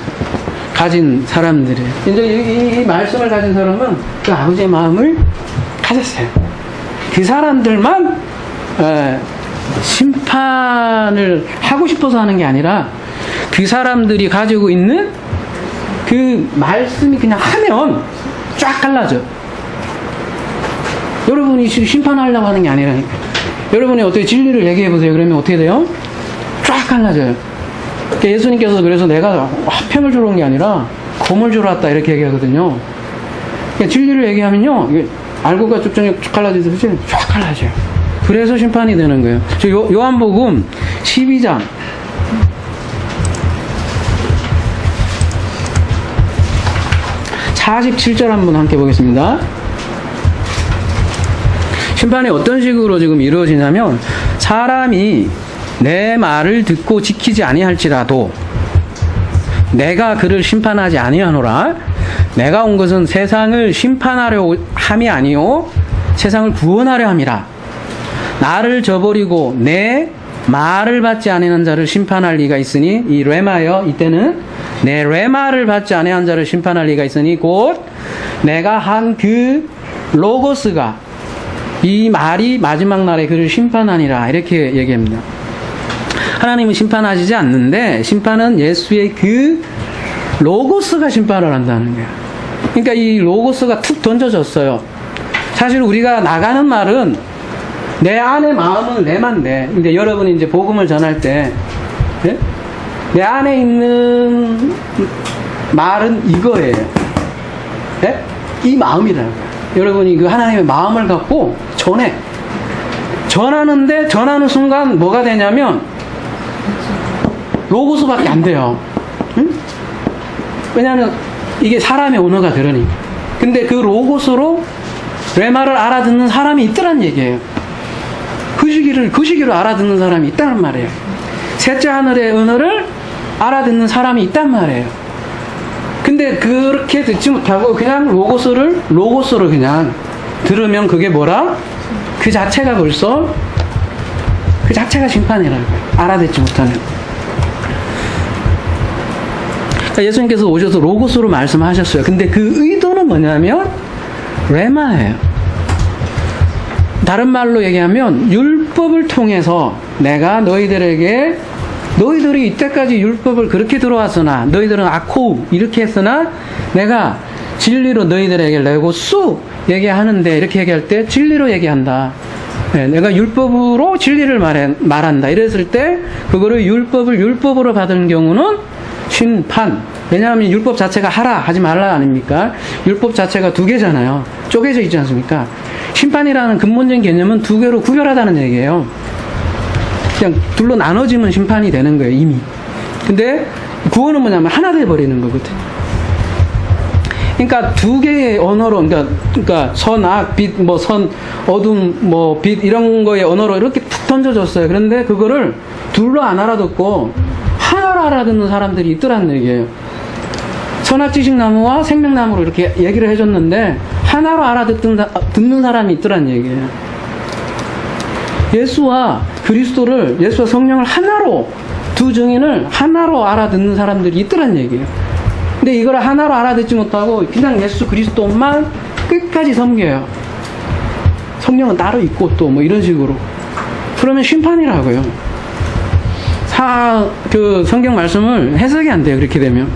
가진 사람들이에요. 이제 이 말씀을 가진 사람은 그 아버지의 마음을 가졌어요. 그 사람들만 심판을 하고 싶어서 하는 게 아니라 그 사람들이 가지고 있는 그 말씀이 그냥 하면 쫙 갈라져. 여러분이 심판하려고 하는 게 아니라니까. 여러분이 어떻게 진리를 얘기해 보세요. 그러면 어떻게 돼요? 쫙 갈라져요. 그러니까 예수님께서 그래서 내가 화평을 주러 온 게 아니라 검을 주러 왔다 이렇게 얘기하거든요. 그러니까 진리를 얘기하면요, 알고가 쭉쭉 갈라지듯이 쫙 갈라져요. 그래서 심판이 되는 거예요. 저 요한복음 12장 47절 한번 함께 보겠습니다. 심판이 어떤 식으로 지금 이루어지냐면 사람이 내 말을 듣고 지키지 아니할지라도 내가 그를 심판하지 아니하노라. 내가 온 것은 세상을 심판하려 함이 아니요 세상을 구원하려 함이라. 나를 저버리고 내 말을 받지 아니하는 자를 심판할 리가 있으니 이 레마여 이때는 내 레마를 받지 아니한 자를 심판할 리가 있으니 곧 내가 한 그 로고스가 이 말이 마지막 날에 그를 심판하니라 이렇게 얘기합니다. 하나님은 심판하시지 않는데 심판은 예수의 그 로고스가 심판을 한다는 거예요. 그러니까 이 로고스가 툭 던져졌어요. 사실 우리가 나가는 말은 내 안의 마음은 레만데 근데 여러분이 이제 복음을 전할 때 내 안에 있는 말은 이거예요. 네? 이 마음이라는 거예요. 여러분이 그 하나님의 마음을 갖고 전하는데 전하는 순간 뭐가 되냐면 로고스밖에 안 돼요. 응? 왜냐하면 이게 사람의 언어가 그러니까. 근데 그 로고스로 레마를 알아듣는 사람이 있더란 얘기예요. 그 시기로 알아듣는 사람이 있다는 말이에요. 셋째 하늘의 언어를 알아듣는 사람이 있단 말이에요. 근데 그렇게 듣지 못하고 그냥 로고스를 그냥 들으면 그게 뭐라? 그 자체가 벌써 그 자체가 심판이라는 거예요. 알아듣지 못하는. 그러니까 예수님께서 오셔서 로고스로 말씀하셨어요. 근데 그 의도는 뭐냐면 레마예요. 다른 말로 얘기하면 율법을 통해서 내가 너희들이 이때까지 율법을 그렇게 들어왔으나 너희들은 아코우 이렇게 했으나 내가 진리로 너희들에게 레고스 얘기하는데 이렇게 얘기할 때 진리로 얘기한다. 네, 내가 율법으로 진리를 말한다. 이랬을 때 그거를 율법으로 받은 경우는 심판. 왜냐하면 율법 자체가 하라 하지 말라 아닙니까? 율법 자체가 두 개잖아요. 쪼개져 있지 않습니까? 심판이라는 근본적인 개념은 두 개로 구별하다는 얘기예요. 그냥 둘로 나눠지면 심판이 되는 거예요, 이미. 근데 구원은 뭐냐면 하나 돼버리는 거거든. 그러니까 두 개의 언어로, 그러니까 선, 악, 빛, 선, 어둠, 빛 이런 거의 언어로 이렇게 툭 던져줬어요. 그런데 그거를 둘로 안 알아듣고 하나로 알아듣는 사람들이 있더란 얘기예요. 선악지식나무와 생명나무로 이렇게 얘기를 해줬는데 하나로 알아듣는 사람이 있더란 얘기예요. 예수와 성령을 하나로 두 증인을 하나로 알아듣는 사람들이 있더란 얘기예요. 근데 이걸 하나로 알아듣지 못하고 그냥 예수 그리스도만 끝까지 섬겨요. 성령은 따로 있고 또 뭐 이런 식으로. 그러면 심판이라고요. 그 성경 말씀을 해석이 안 돼요. 그렇게 되면.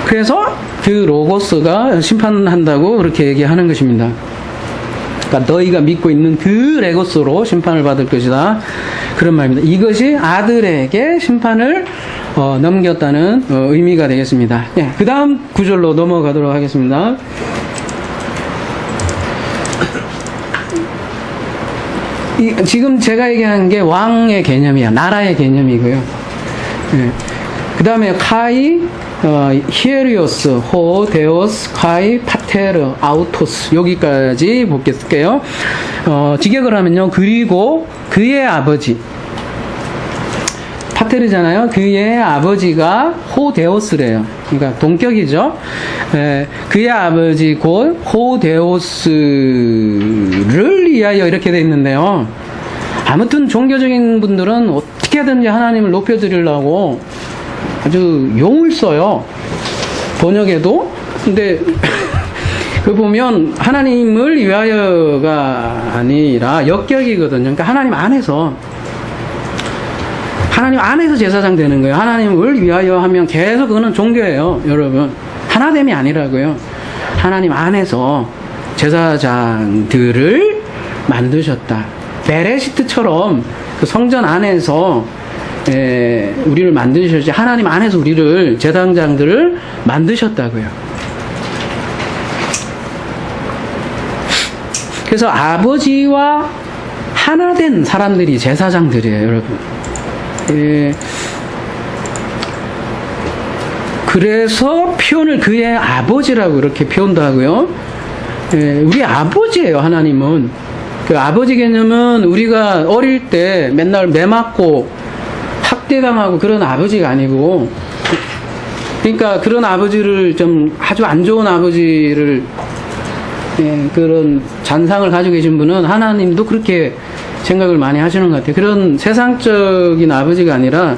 그래서 그 로고스가 심판한다고 그렇게 얘기하는 것입니다. 그러니까 너희가 믿고 있는 그 레고스로 심판을 받을 것이다. 그런 말입니다. 이것이 아들에게 심판을 넘겼다는 의미가 되겠습니다. 네, 그 다음 구절로 넘어가도록 하겠습니다. 지금 제가 얘기하는 게 왕의 개념이야. 나라의 개념이고요. 네. 그 다음에 카이, 히에리오스, 호, 데오스, 카이, 파테르, 아우토스. 여기까지 볼게요. 직역을 하면요. 그리고 그의 아버지. 파테르잖아요. 그의 아버지가 호데오스래요. 그러니까 동격이죠. 그의 아버지 곧 호데오스를 위하여 이렇게 돼 있는데요. 아무튼 종교적인 분들은 어떻게든지 하나님을 높여드리려고 아주 용을 써요. 번역에도. 근데 그 보면 하나님을 위하여가 아니라 역격이거든요. 그러니까 하나님 안에서 제사장 되는 거예요. 하나님을 위하여 하면 계속 그거는 종교예요. 여러분. 하나됨이 아니라고요. 하나님 안에서 제사장들을 만드셨다. 베레시트처럼 그 성전 안에서 우리를 만드셨지, 하나님 안에서 우리를 제사장들을 만드셨다고요. 그래서 아버지와 하나 된 사람들이 제사장들이에요, 여러분. 그래서 표현을 그의 아버지라고 이렇게 표현도 하고요. 우리 아버지예요, 하나님은. 그 아버지 개념은 우리가 어릴 때 맨날 매 맞고 학대당하고 그런 아버지가 아니고, 그러니까 그런 아버지를 좀 아주 안 좋은 아버지를, 그런 잔상을 가지고 계신 분은 하나님도 그렇게 생각을 많이 하시는 것 같아요. 그런 세상적인 아버지가 아니라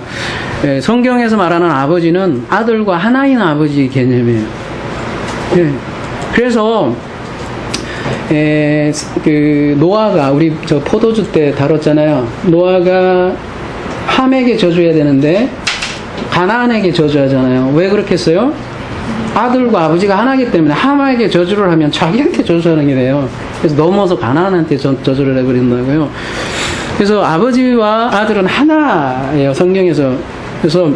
성경에서 말하는 아버지는 아들과 하나인 아버지 개념이에요. 그래서 그 노아가 우리 저 포도주 때 다뤘잖아요. 노아가 함에게 저주해야 되는데 가나안에게 저주하잖아요. 왜 그렇게 했어요? 아들과 아버지가 하나이기 때문에 함에게 저주를 하면 자기한테 저주하는 게 돼요. 그래서 넘어서 가나안한테 저주를 해버린다고요. 그래서 아버지와 아들은 하나예요, 성경에서. 그래서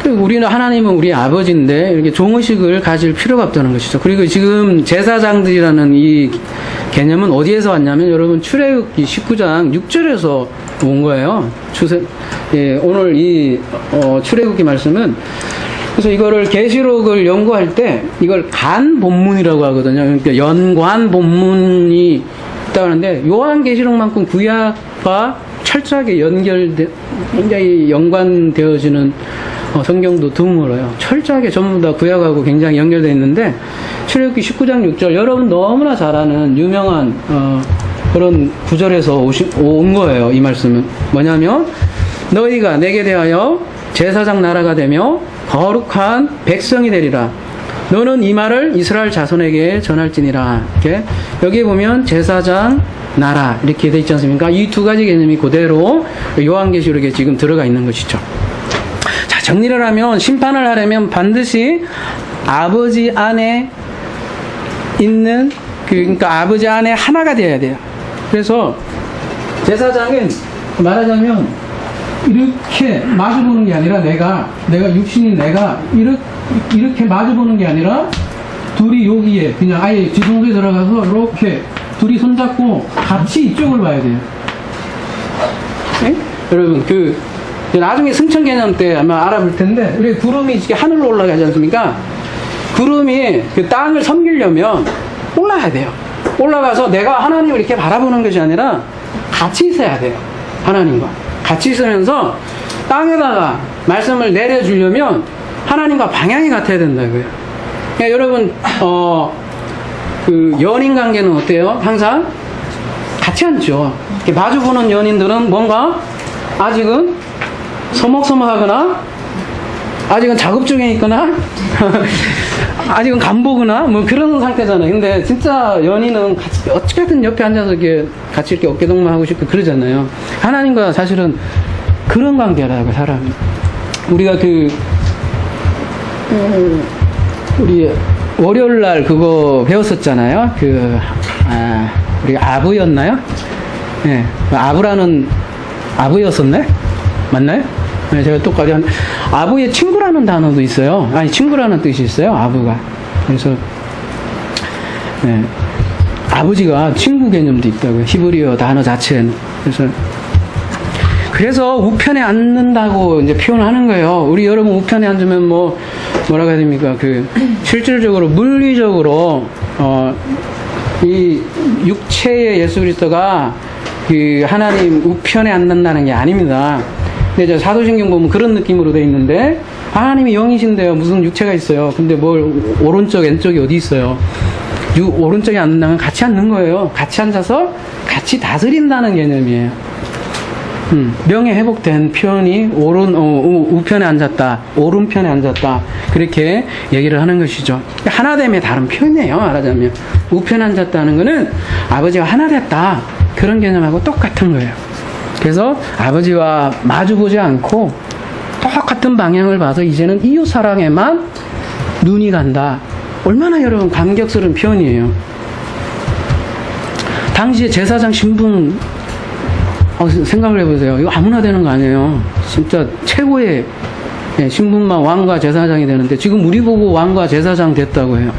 우리는, 하나님은 우리 아버지인데 이렇게 종의식을 가질 필요가 없다는 것이죠. 그리고 지금 제사장들이라는 이 개념은 어디에서 왔냐면, 여러분 출애굽기 19장 6절에서 온 거예요. 오늘 이 출애굽기 말씀은, 그래서 이거를 계시록을 연구할 때 이걸 간 본문이라고 하거든요. 그러니까 연관 본문이 있다고 하는데, 요한계시록만큼 구약과 철저하게 굉장히 연관되어지는 성경도 드물어요. 철저하게 전부 다 구약하고 굉장히 연결되어 있는데, 출애굽기 19장 6절, 여러분 너무나 잘 아는 유명한 그런 구절에서 온 거예요. 이 말씀은 뭐냐면, 너희가 내게 대하여 제사장 나라가 되며 거룩한 백성이 되리라. 너는 이 말을 이스라엘 자손에게 전할지니라. 이렇게 여기에 보면 제사장 나라 이렇게 돼 있지 않습니까? 이 두 가지 개념이 그대로 요한계시록에 지금 들어가 있는 것이죠. 자, 정리를 하면, 심판을 하려면 반드시 아버지 안에 있는, 그러니까 아버지 안에 하나가 되어야 돼요. 그래서 제사장은 말하자면 이렇게 마주보는 게 아니라, 내가 육신인 내가 이렇게 마주보는 게 아니라, 둘이 여기에 그냥 아예 지성소에 들어가서 이렇게 둘이 손잡고 같이 이쪽을 봐야 돼요. 네? 여러분, 나중에 승천 개념 때 아마 알아볼 텐데, 우리 구름이 이렇게 하늘로 올라가지 않습니까? 구름이 그 땅을 섬기려면 올라가야 돼요. 올라가서 내가 하나님을 이렇게 바라보는 것이 아니라 같이 있어야 돼요. 하나님과 같이 있으면서 땅에다가 말씀을 내려주려면 하나님과 방향이 같아야 된다고요. 그러니까 여러분, 그 연인 관계는 어때요? 항상 같이 앉죠. 이렇게 마주보는 연인들은 뭔가 아직은 서먹서먹하거나 아직은 작업 중에 있거나 아직은 간보거나 뭐 그런 상태잖아요. 근데 진짜 연인은 같이 어떻게든 옆에 앉아서 이렇게 같이 이렇게 어깨동무하고 싶고 그러잖아요. 하나님과 사실은 그런 관계라고 사람이. 우리가 우리 월요일 날 그거 배웠었잖아요. 우리 아부였나요? 네, 아부라는 아부였었네? 맞나요? 네, 제가 똑같이 아부의 친구라는 단어도 있어요. 아니 친구라는 뜻이 있어요. 아부가. 그래서 네, 아버지가 친구 개념도 있다고요. 히브리어 단어 자체는. 그래서 우편에 앉는다고 이제 표현을 하는 거예요. 우리 여러분 우편에 앉으면 뭐라고 해야 됩니까? 실질적으로 물리적으로 이 육체의 예수 그리스도가 하나님 우편에 앉는다는 게 아닙니다. 근데 이제 사도신경 보면 그런 느낌으로 돼 있는데 하나님이 영이신데요. 무슨 육체가 있어요. 근데 오른쪽 왼쪽이 어디 있어요? 오른쪽에 앉는다면 같이 앉는 거예요. 같이 앉아서 같이 다스린다는 개념이에요. 명예 회복된 표현이 우편에 앉았다, 오른편에 앉았다, 그렇게 얘기를 하는 것이죠. 하나됨의 다른 표현이에요. 말하자면 우편에 앉았다는 것은 아버지와 하나 됐다, 그런 개념하고 똑같은 거예요. 그래서 아버지와 마주보지 않고 똑같은 방향을 봐서 이제는 이웃 사랑에만 눈이 간다. 얼마나 여러분 감격스러운 표현이에요. 당시에 제사장 신분 생각을 해보세요. 이거 아무나 되는 거 아니에요. 진짜 최고의 신분만 왕과 제사장이 되는데 지금 우리 보고 왕과 제사장 됐다고 해요.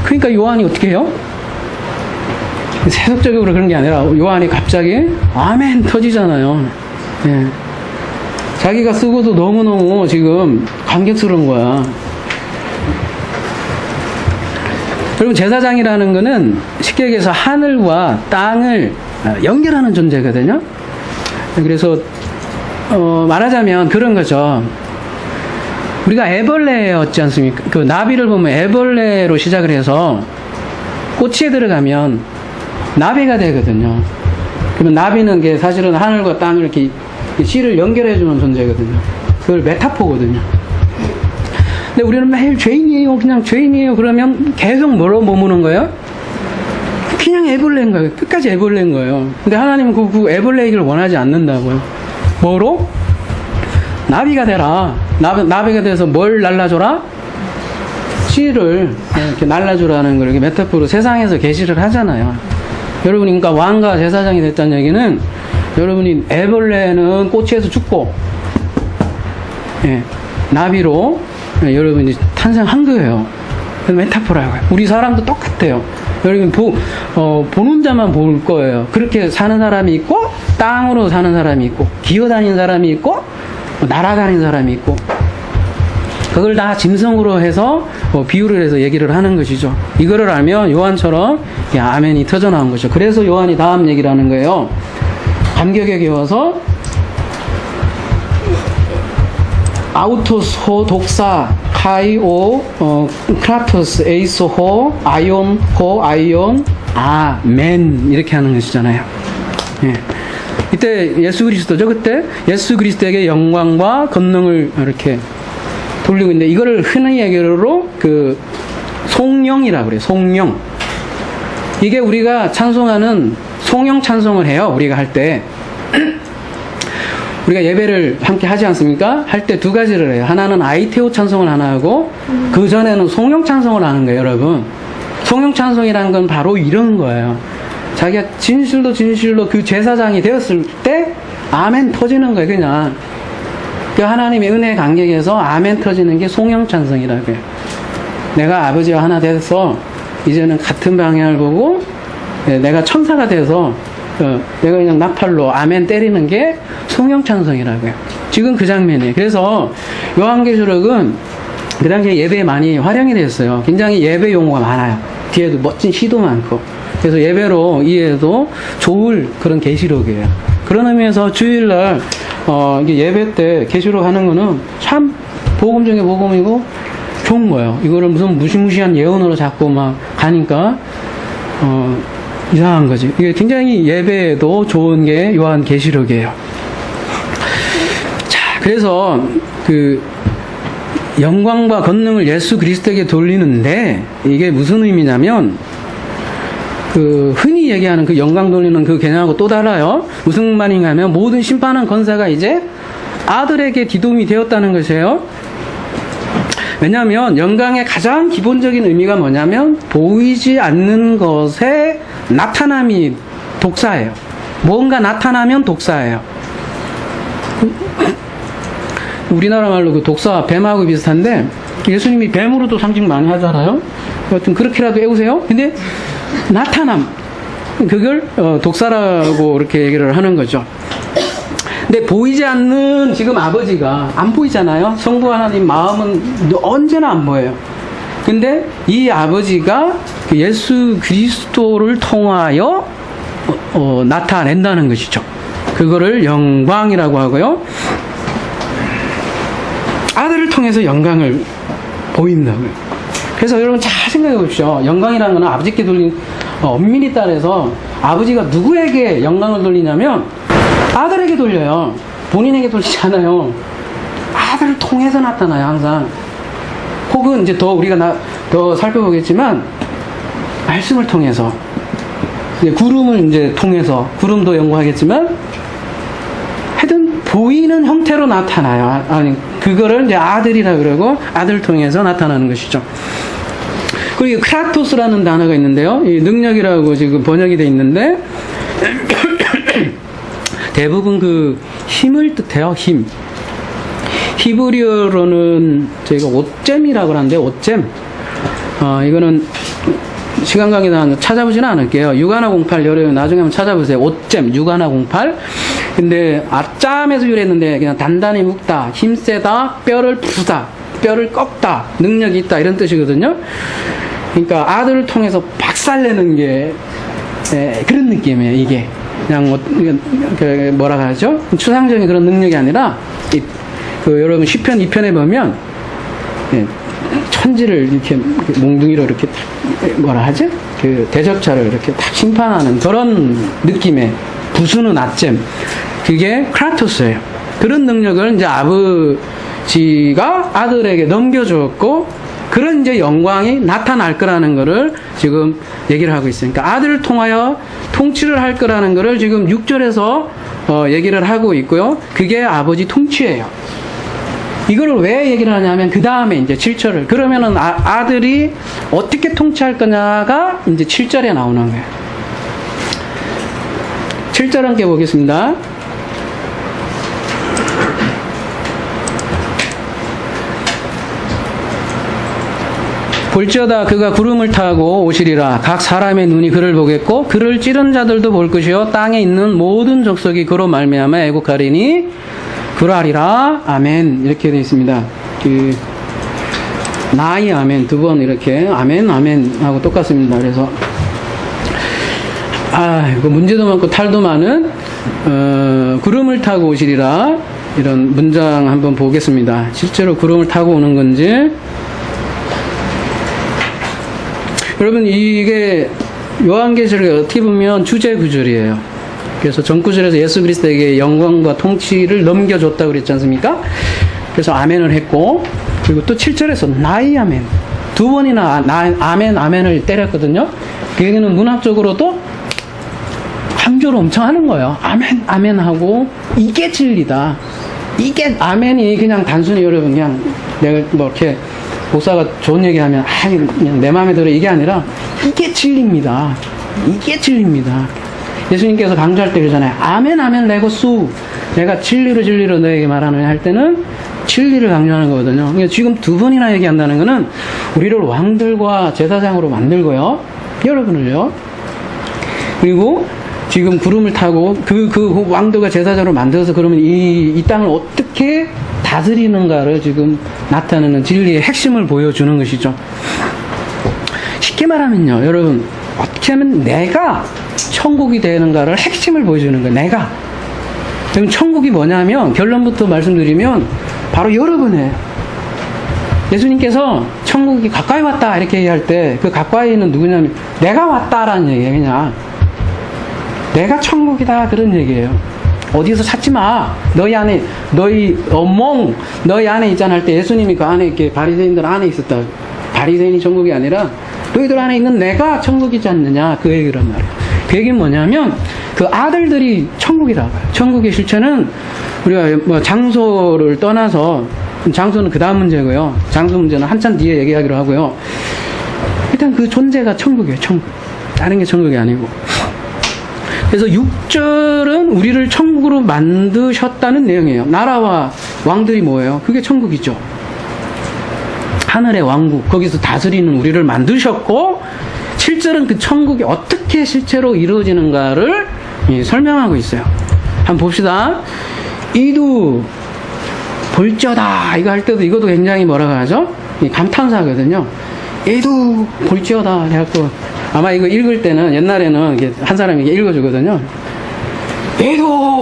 그러니까 요한이 어떻게 해요? 세속적으로 그런 게 아니라 요한이 갑자기 아멘 터지잖아요. 예. 자기가 쓰고도 너무너무 지금 감격스러운 거야. 여러분 제사장이라는 거는 쉽게 얘기해서 하늘과 땅을 연결하는 존재거든요. 그래서 말하자면 그런 거죠. 우리가 애벌레였지 않습니까? 그 나비를 보면 애벌레로 시작을 해서 꼬치에 들어가면 나비가 되거든요. 그러면 나비는 게 사실은 하늘과 땅을 이렇게 씨를 연결해주는 존재거든요. 그걸 메타포거든요. 근데 우리는 매일 죄인이에요, 그냥 죄인이에요. 그러면 계속 뭐로 머무는 거예요? 그냥 애벌레인 거예요. 끝까지 애벌레인 거예요. 근데 하나님은 그 애벌레이기를 원하지 않는다고요. 뭐로? 나비가 되라. 나비가 돼서 뭘 날라줘라? 씨를 이렇게 날라주라는 걸 이렇게 메타포로 세상에서 계시를 하잖아요. 여러분이 그러니까 왕과 제사장이 됐다는 얘기는 여러분이 애벌레는 꼬치에서 죽고 나비로 여러분이 탄생한 거예요. 메타포라고 해요. 우리 사람도 똑같아요. 여러분 보는 자만 볼 거예요. 그렇게 사는 사람이 있고 땅으로 사는 사람이 있고 기어다니는 사람이 있고 날아다니는 사람이 있고 그걸 다 짐승으로 해서 비유를 해서 얘기를 하는 것이죠. 이거를 알면 요한처럼 아멘이 터져 나온 거죠. 그래서 요한이 다음 얘기를 하는 거예요. 감격에 겨워서 아우토스 호 독사 카이오 크라토스 에이소 호 아이온 호 아이온 아멘 이렇게 하는 것이잖아요. 예. 이때 예수 그리스도죠. 그때 예수 그리스도에게 영광과 권능을 이렇게 돌리고 있는데 이거를 흔히 얘기로 송영이라고 그래요. 송영. 이게 우리가 찬송하는 송영 찬송을 해요. 우리가 할 때. 우리가 예배를 함께 하지 않습니까? 할 때 두 가지를 해요. 하나는 아이테오 찬송을 하나 하고 그 전에는 송영 찬송을 하는 거예요, 여러분. 송영 찬송이라는 건 바로 이런 거예요. 자기가 진실로 그 제사장이 되었을 때 아멘 터지는 거예요, 그냥. 그 하나님의 은혜 간격에서 아멘 터지는 게 송영 찬송이라고 해요. 내가 아버지와 하나 돼서 이제는 같은 방향을 보고 내가 천사가 돼서 내가 그냥 나팔로 아멘 때리는 게 송영 찬송이라고 해요. 지금 그 장면이에요. 그래서 요한계시록은 그 당시에 예배에 많이 활용이 됐어요. 굉장히 예배 용어가 많아요. 뒤에도 멋진 시도 많고. 그래서 예배로 이해해도 좋을 그런 계시록이에요. 그런 의미에서 주일날 이게 예배 때 계시록 하는 거는 참 복음 중에 복음이고 좋은 거예요. 이거를 무슨 무시무시한 예언으로 자꾸 막 가니까 이상한 거지. 이게 굉장히 예배에도 좋은 게 요한계시록이에요. 자, 그래서 그 영광과 권능을 예수 그리스도에게 돌리는데 이게 무슨 의미냐면 그 흔히 얘기하는 그 영광 돌리는 그 개념하고 또 달라요. 무슨 말인가 하면 모든 심판한 권세가 이제 아들에게 기동이 되었다는 것이에요. 왜냐하면 영광의 가장 기본적인 의미가 뭐냐면 보이지 않는 것의 나타남이 독사예요. 뭔가 나타나면 독사예요. 우리나라 말로 그 독사 뱀하고 비슷한데 예수님이 뱀으로도 상징 많이 하잖아요. 여튼 그렇게라도 해오세요. 근데 나타남, 그걸 독사라고 이렇게 얘기를 하는 거죠. 근데 보이지 않는 지금 아버지가 안 보이잖아요. 성부 하나님 마음은 언제나 안 보여요. 근데 이 아버지가 예수 그리스도를 통하여 나타낸다는 것이죠. 그거를 영광이라고 하고요. 아들을 통해서 영광을 보인다고요. 그래서 여러분 잘 생각해 보십시오. 영광이라는 것은 아버지께 돌린 엄밀히 따라서 아버지가 누구에게 영광을 돌리냐면 아들에게 돌려요. 본인에게 돌리지 않아요. 아들을 통해서 나타나요, 항상. 혹은 이제 우리가 더 살펴보겠지만 말씀을 통해서, 구름을 이제 통해서, 구름도 연구하겠지만 하여튼 보이는 형태로 나타나요. 아니, 그거를 이제 아들이라 그러고 아들을 통해서 나타나는 것이죠. 그리고 크라토스라는 단어가 있는데요. 이 능력이라고 지금 번역이 되어 있는데 대부분 그 힘을 뜻해요. 힘. 히브리어로는 저희가 옷잼이라고 하는데 옷잼. 이거는 시간 관계상 찾아보지는 않을게요. 6108 여러분 나중에 한번 찾아보세요. 옷잼 6108. 근데 아짬에서 유래했는데 그냥 단단히 묶다, 힘세다, 뼈를 푸다, 뼈를 꺾다, 능력이 있다 이런 뜻이거든요. 그러니까 아들을 통해서 박살내는 게 그런 느낌이에요. 이게 그냥 뭐라 하죠? 추상적인 그런 능력이 아니라 여러분 시편 2편에 보면 천지를 이렇게 몽둥이로 이렇게 뭐라 하지? 그 대적자를 이렇게 딱 심판하는 그런 느낌의 부수는 아잼. 그게 크라토스예요. 그런 능력을 이제 아버지가 아들에게 넘겨주었고 그런 이제 영광이 나타날 거라는 거를 지금 얘기를 하고 있으니까 아들을 통하여 통치를 할 거라는 거를 지금 6절에서 얘기를 하고 있고요. 그게 아버지 통치예요. 이걸 왜 얘기를 하냐면 그 다음에 이제 7절을 그러면은 아들이 어떻게 통치할 거냐가 이제 7절에 나오는 거예요. 7절 함께 보겠습니다. 볼지어다 그가 구름을 타고 오시리라. 각 사람의 눈이 그를 보겠고 그를 찌른 자들도 볼 것이요 땅에 있는 모든 족속이 그로 말미암아 애국하리니 그러하리라. 아멘. 이렇게 되어 있습니다. 나이 아멘 두 번 이렇게 아멘 아멘 하고 똑같습니다. 그래서 문제도 많고 탈도 많은 구름을 타고 오시리라. 이런 문장 한번 보겠습니다. 실제로 구름을 타고 오는 건지. 여러분 이게 요한계시록에 어떻게 보면 주제 구절이에요. 그래서 전 구절에서 예수 그리스도에게 영광과 통치를 넘겨줬다고 그랬지 않습니까? 그래서 아멘을 했고 그리고 또 7절에서 나이 아멘 두 번이나 아멘 아멘을 때렸거든요. 그 얘기는 문학적으로도 강조를 엄청 하는 거예요. 아멘 아멘 하고 이게 진리다. 이게 아멘이 그냥 단순히 여러분 그냥 내가 뭐 이렇게 목사가 좋은 얘기하면 그냥 내 마음에 들어 이게 아니라 이게 진리입니다. 이게 진리입니다. 예수님께서 강조할 때 그러잖아요. 아멘 아멘 레고수 내가 진리로 너에게 말하느냐 할 때는 진리를 강조하는 거거든요. 그러니까 지금 두 번이나 얘기한다는 거는 우리를 왕들과 제사장으로 만들고요. 여러분을요. 그리고 지금 구름을 타고 그 왕들과 제사장으로 만들어서 그러면 이 땅을 어떻게 다스리는가를 지금 나타내는 진리의 핵심을 보여주는 것이죠. 쉽게 말하면요. 여러분 어떻게 하면 내가 천국이 되는가를 핵심을 보여주는 거예요. 내가. 그럼 천국이 뭐냐면 결론부터 말씀드리면 바로 여러분이에요. 예수님께서 천국이 가까이 왔다 이렇게 얘기할 때 그 가까이는 누구냐면 내가 왔다라는 얘기예요. 그냥 내가 천국이다 그런 얘기예요. 어디서 찾지 마. 너희 안에 너희 안에 있잖아 할 때 예수님이 그 안에 이렇게 바리새인들 안에 있었다. 바리새인이 천국이 아니라 너희들 안에 있는 내가 천국이지 않느냐 그 얘기란 말이에요. 그 얘기는 뭐냐면 그 아들들이 천국이라고 해요. 천국의 실체는 우리가 뭐 장소를 떠나서 장소는 그 다음 문제고요. 장소 문제는 한참 뒤에 얘기하기로 하고요. 일단 그 존재가 천국이에요. 천국. 다른 게 천국이 아니고. 그래서 6절은 우리를 천국으로 만드셨다는 내용이에요. 나라와 왕들이 뭐예요? 그게 천국이죠. 하늘의 왕국, 거기서 다스리는 우리를 만드셨고 7절은 그 천국이 어떻게 실제로 이루어지는가를 설명하고 있어요. 한번 봅시다. 이두 볼지어다 이거 할 때도 이것도 굉장히 뭐라고 하죠? 감탄사거든요. 이두 볼지어다 해갖고 아마 이거 읽을 때는 옛날에는 이게 한 사람이 이게 읽어주거든요. 이두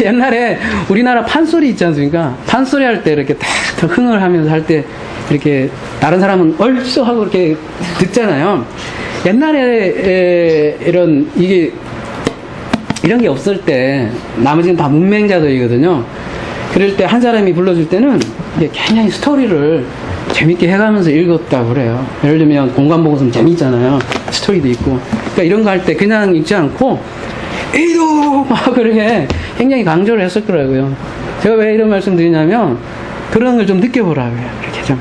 옛날에 우리나라 판소리 있지 않습니까? 판소리 할 때 이렇게 딱 흥을 하면서 할 때 이렇게 다른 사람은 얼쑤 하고 이렇게 듣잖아요. 옛날에 이런 게 없을 때 나머지는 다 문맹자들이거든요. 그럴 때 한 사람이 불러줄 때는 이게 굉장히 스토리를 재밌게 해가면서 읽었다고 그래요. 예를 들면 공간보고서는 재밌잖아요. 스토리도 있고. 그러니까 이런 거 할 때 그냥 읽지 않고 에이도 막 그렇게 굉장히 강조를 했을 거라고요. 제가 왜 이런 말씀 드리냐면 그런 걸 좀 느껴보라고요. 이렇게 좀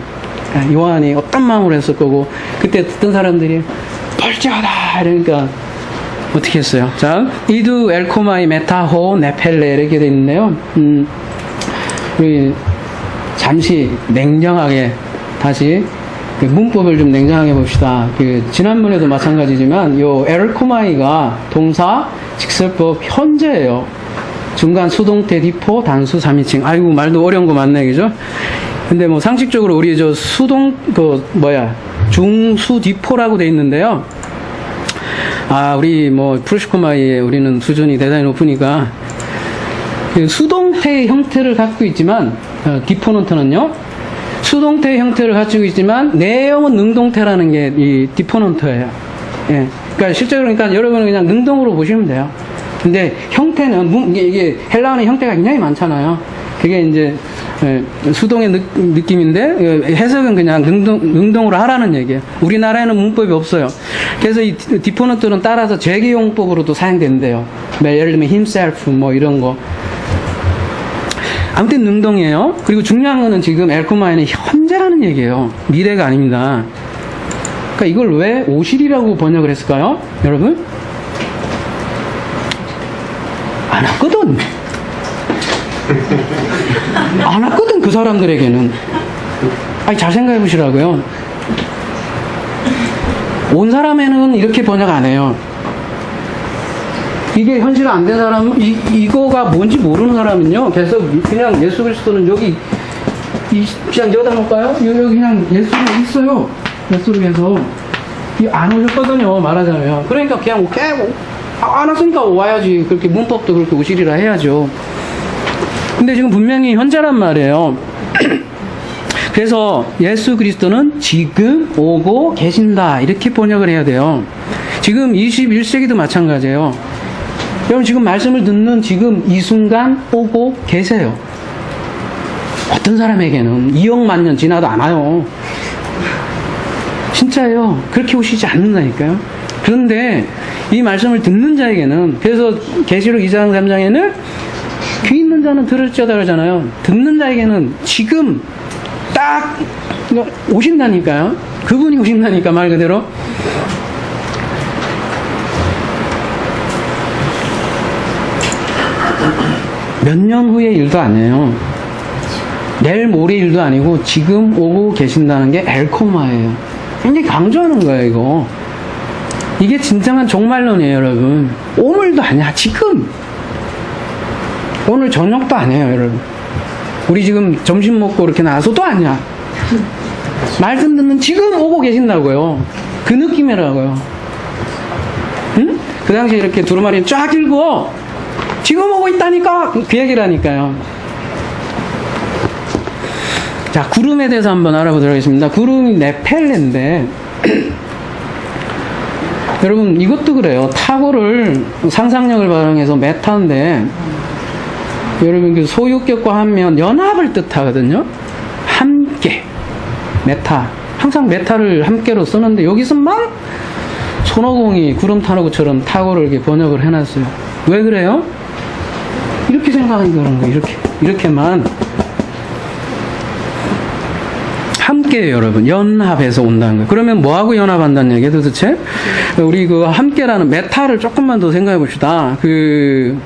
요한이 어떤 마음으로 했을 거고 그때 듣던 사람들이 벌지어다 이러니까 어떻게 했어요? 자, 이두 엘코마이 메타호 네펠레 이렇게 돼 있는데요. 우리 잠시 냉정하게 다시 그 문법을 좀 냉정하게 봅시다. 그 지난번에도 마찬가지지만 요 엘코마이가 동사, 직설법, 현재예요. 중간 수동태 디포, 단수 3인칭. 아이고 말도 어려운 거 많네, 그죠? 근데 뭐 상식적으로 우리 저 중수 디포라고 돼 있는데요. 우리 뭐 프루시코마이에 우리는 수준이 대단히 높으니까 그 수동태의 형태를 갖고 있지만 디포넌트는요 수동태의 형태를 가지고 있지만 내용은 능동태라는 게 이 디포넌트예요. 예. 그러니까 실제로 그러니까 여러분은 그냥 능동으로 보시면 돼요. 근데 형태는 이게 헬라어는 형태가 굉장히 많잖아요. 그게 이제 수동의 느낌인데 해석은 그냥 능동으로 하라는 얘기예요. 우리나라에는 문법이 없어요. 그래서 이 디포넌트는 따라서 재개용법으로도 사용된대요. 예를 들면 himself 뭐 이런 거. 아무튼 능동이에요. 그리고 중요한 거는 지금 엘코마이는 현재라는 얘기예요. 미래가 아닙니다. 그러니까 이걸 왜 오실이라고 번역을 했을까요? 여러분? 안 왔거든. 안 왔거든, 그 사람들에게는. 잘 생각해 보시라고요. 온 사람에는 이렇게 번역 안 해요. 이게 현실 안 된 사람은, 이거가 뭔지 모르는 사람은요, 그래서 그냥 예수 그리스도는 여기, 그냥 여기다 놓을까요? 여기 그냥 예수가 있어요. 예수에서. 안 오셨거든요, 말하자면. 그러니까 그냥, 안 왔으니까 와야지. 그렇게 문법도 그렇게 오시리라 해야죠. 근데 지금 분명히 현재란 말이에요. 그래서 예수 그리스도는 지금 오고 계신다. 이렇게 번역을 해야 돼요. 지금 21세기도 마찬가지예요. 여러분 지금 말씀을 듣는 지금 이 순간 오고 계세요. 어떤 사람에게는 2억만 년 지나도 안 와요. 진짜예요. 그렇게 오시지 않는다니까요. 그런데 이 말씀을 듣는 자에게는, 그래서 계시록 2장 3장에는 귀 있는 자는 들을지어다 그러잖아요. 듣는 자에게는 지금 딱 오신다니까요. 그분이 오신다니까, 말 그대로. 몇 년 후의 일도 아니에요. 내일 모레 일도 아니고 지금 오고 계신다는 게 엘코마예요. 굉장히 강조하는 거예요, 이거. 이게 진정한 종말론이에요, 여러분. 오늘도 아니야, 지금. 오늘 저녁도 아니에요, 여러분. 우리 지금 점심 먹고 이렇게 나와서도 아니야. 말씀 듣는 지금 오고 계신다고요. 그 느낌이라고요. 응? 그 당시에 이렇게 두루마리 쫙 들고 지금 오고 있다니까, 그 얘기라니까요. 자, 구름에 대해서 한번 알아보도록 하겠습니다. 구름이 네펠레인데, 여러분, 이것도 그래요. 타고를 상상력을 발휘해서 메타인데, 여러분, 그 소유격과 하면 연합을 뜻하거든요. 함께. 메타. 항상 메타를 함께로 쓰는데, 여기서만 손오공이 구름 타는 것처럼 타고를 이렇게 번역을 해놨어요. 왜 그래요? 이렇게 생각하니까 그런 거예요. 이렇게만. 함께 여러분 연합해서 온다는 거예요. 그러면 뭐하고 연합한다는 얘기예요 도대체? 우리 그 함께라는 메타를 조금만 더 생각해 봅시다. 그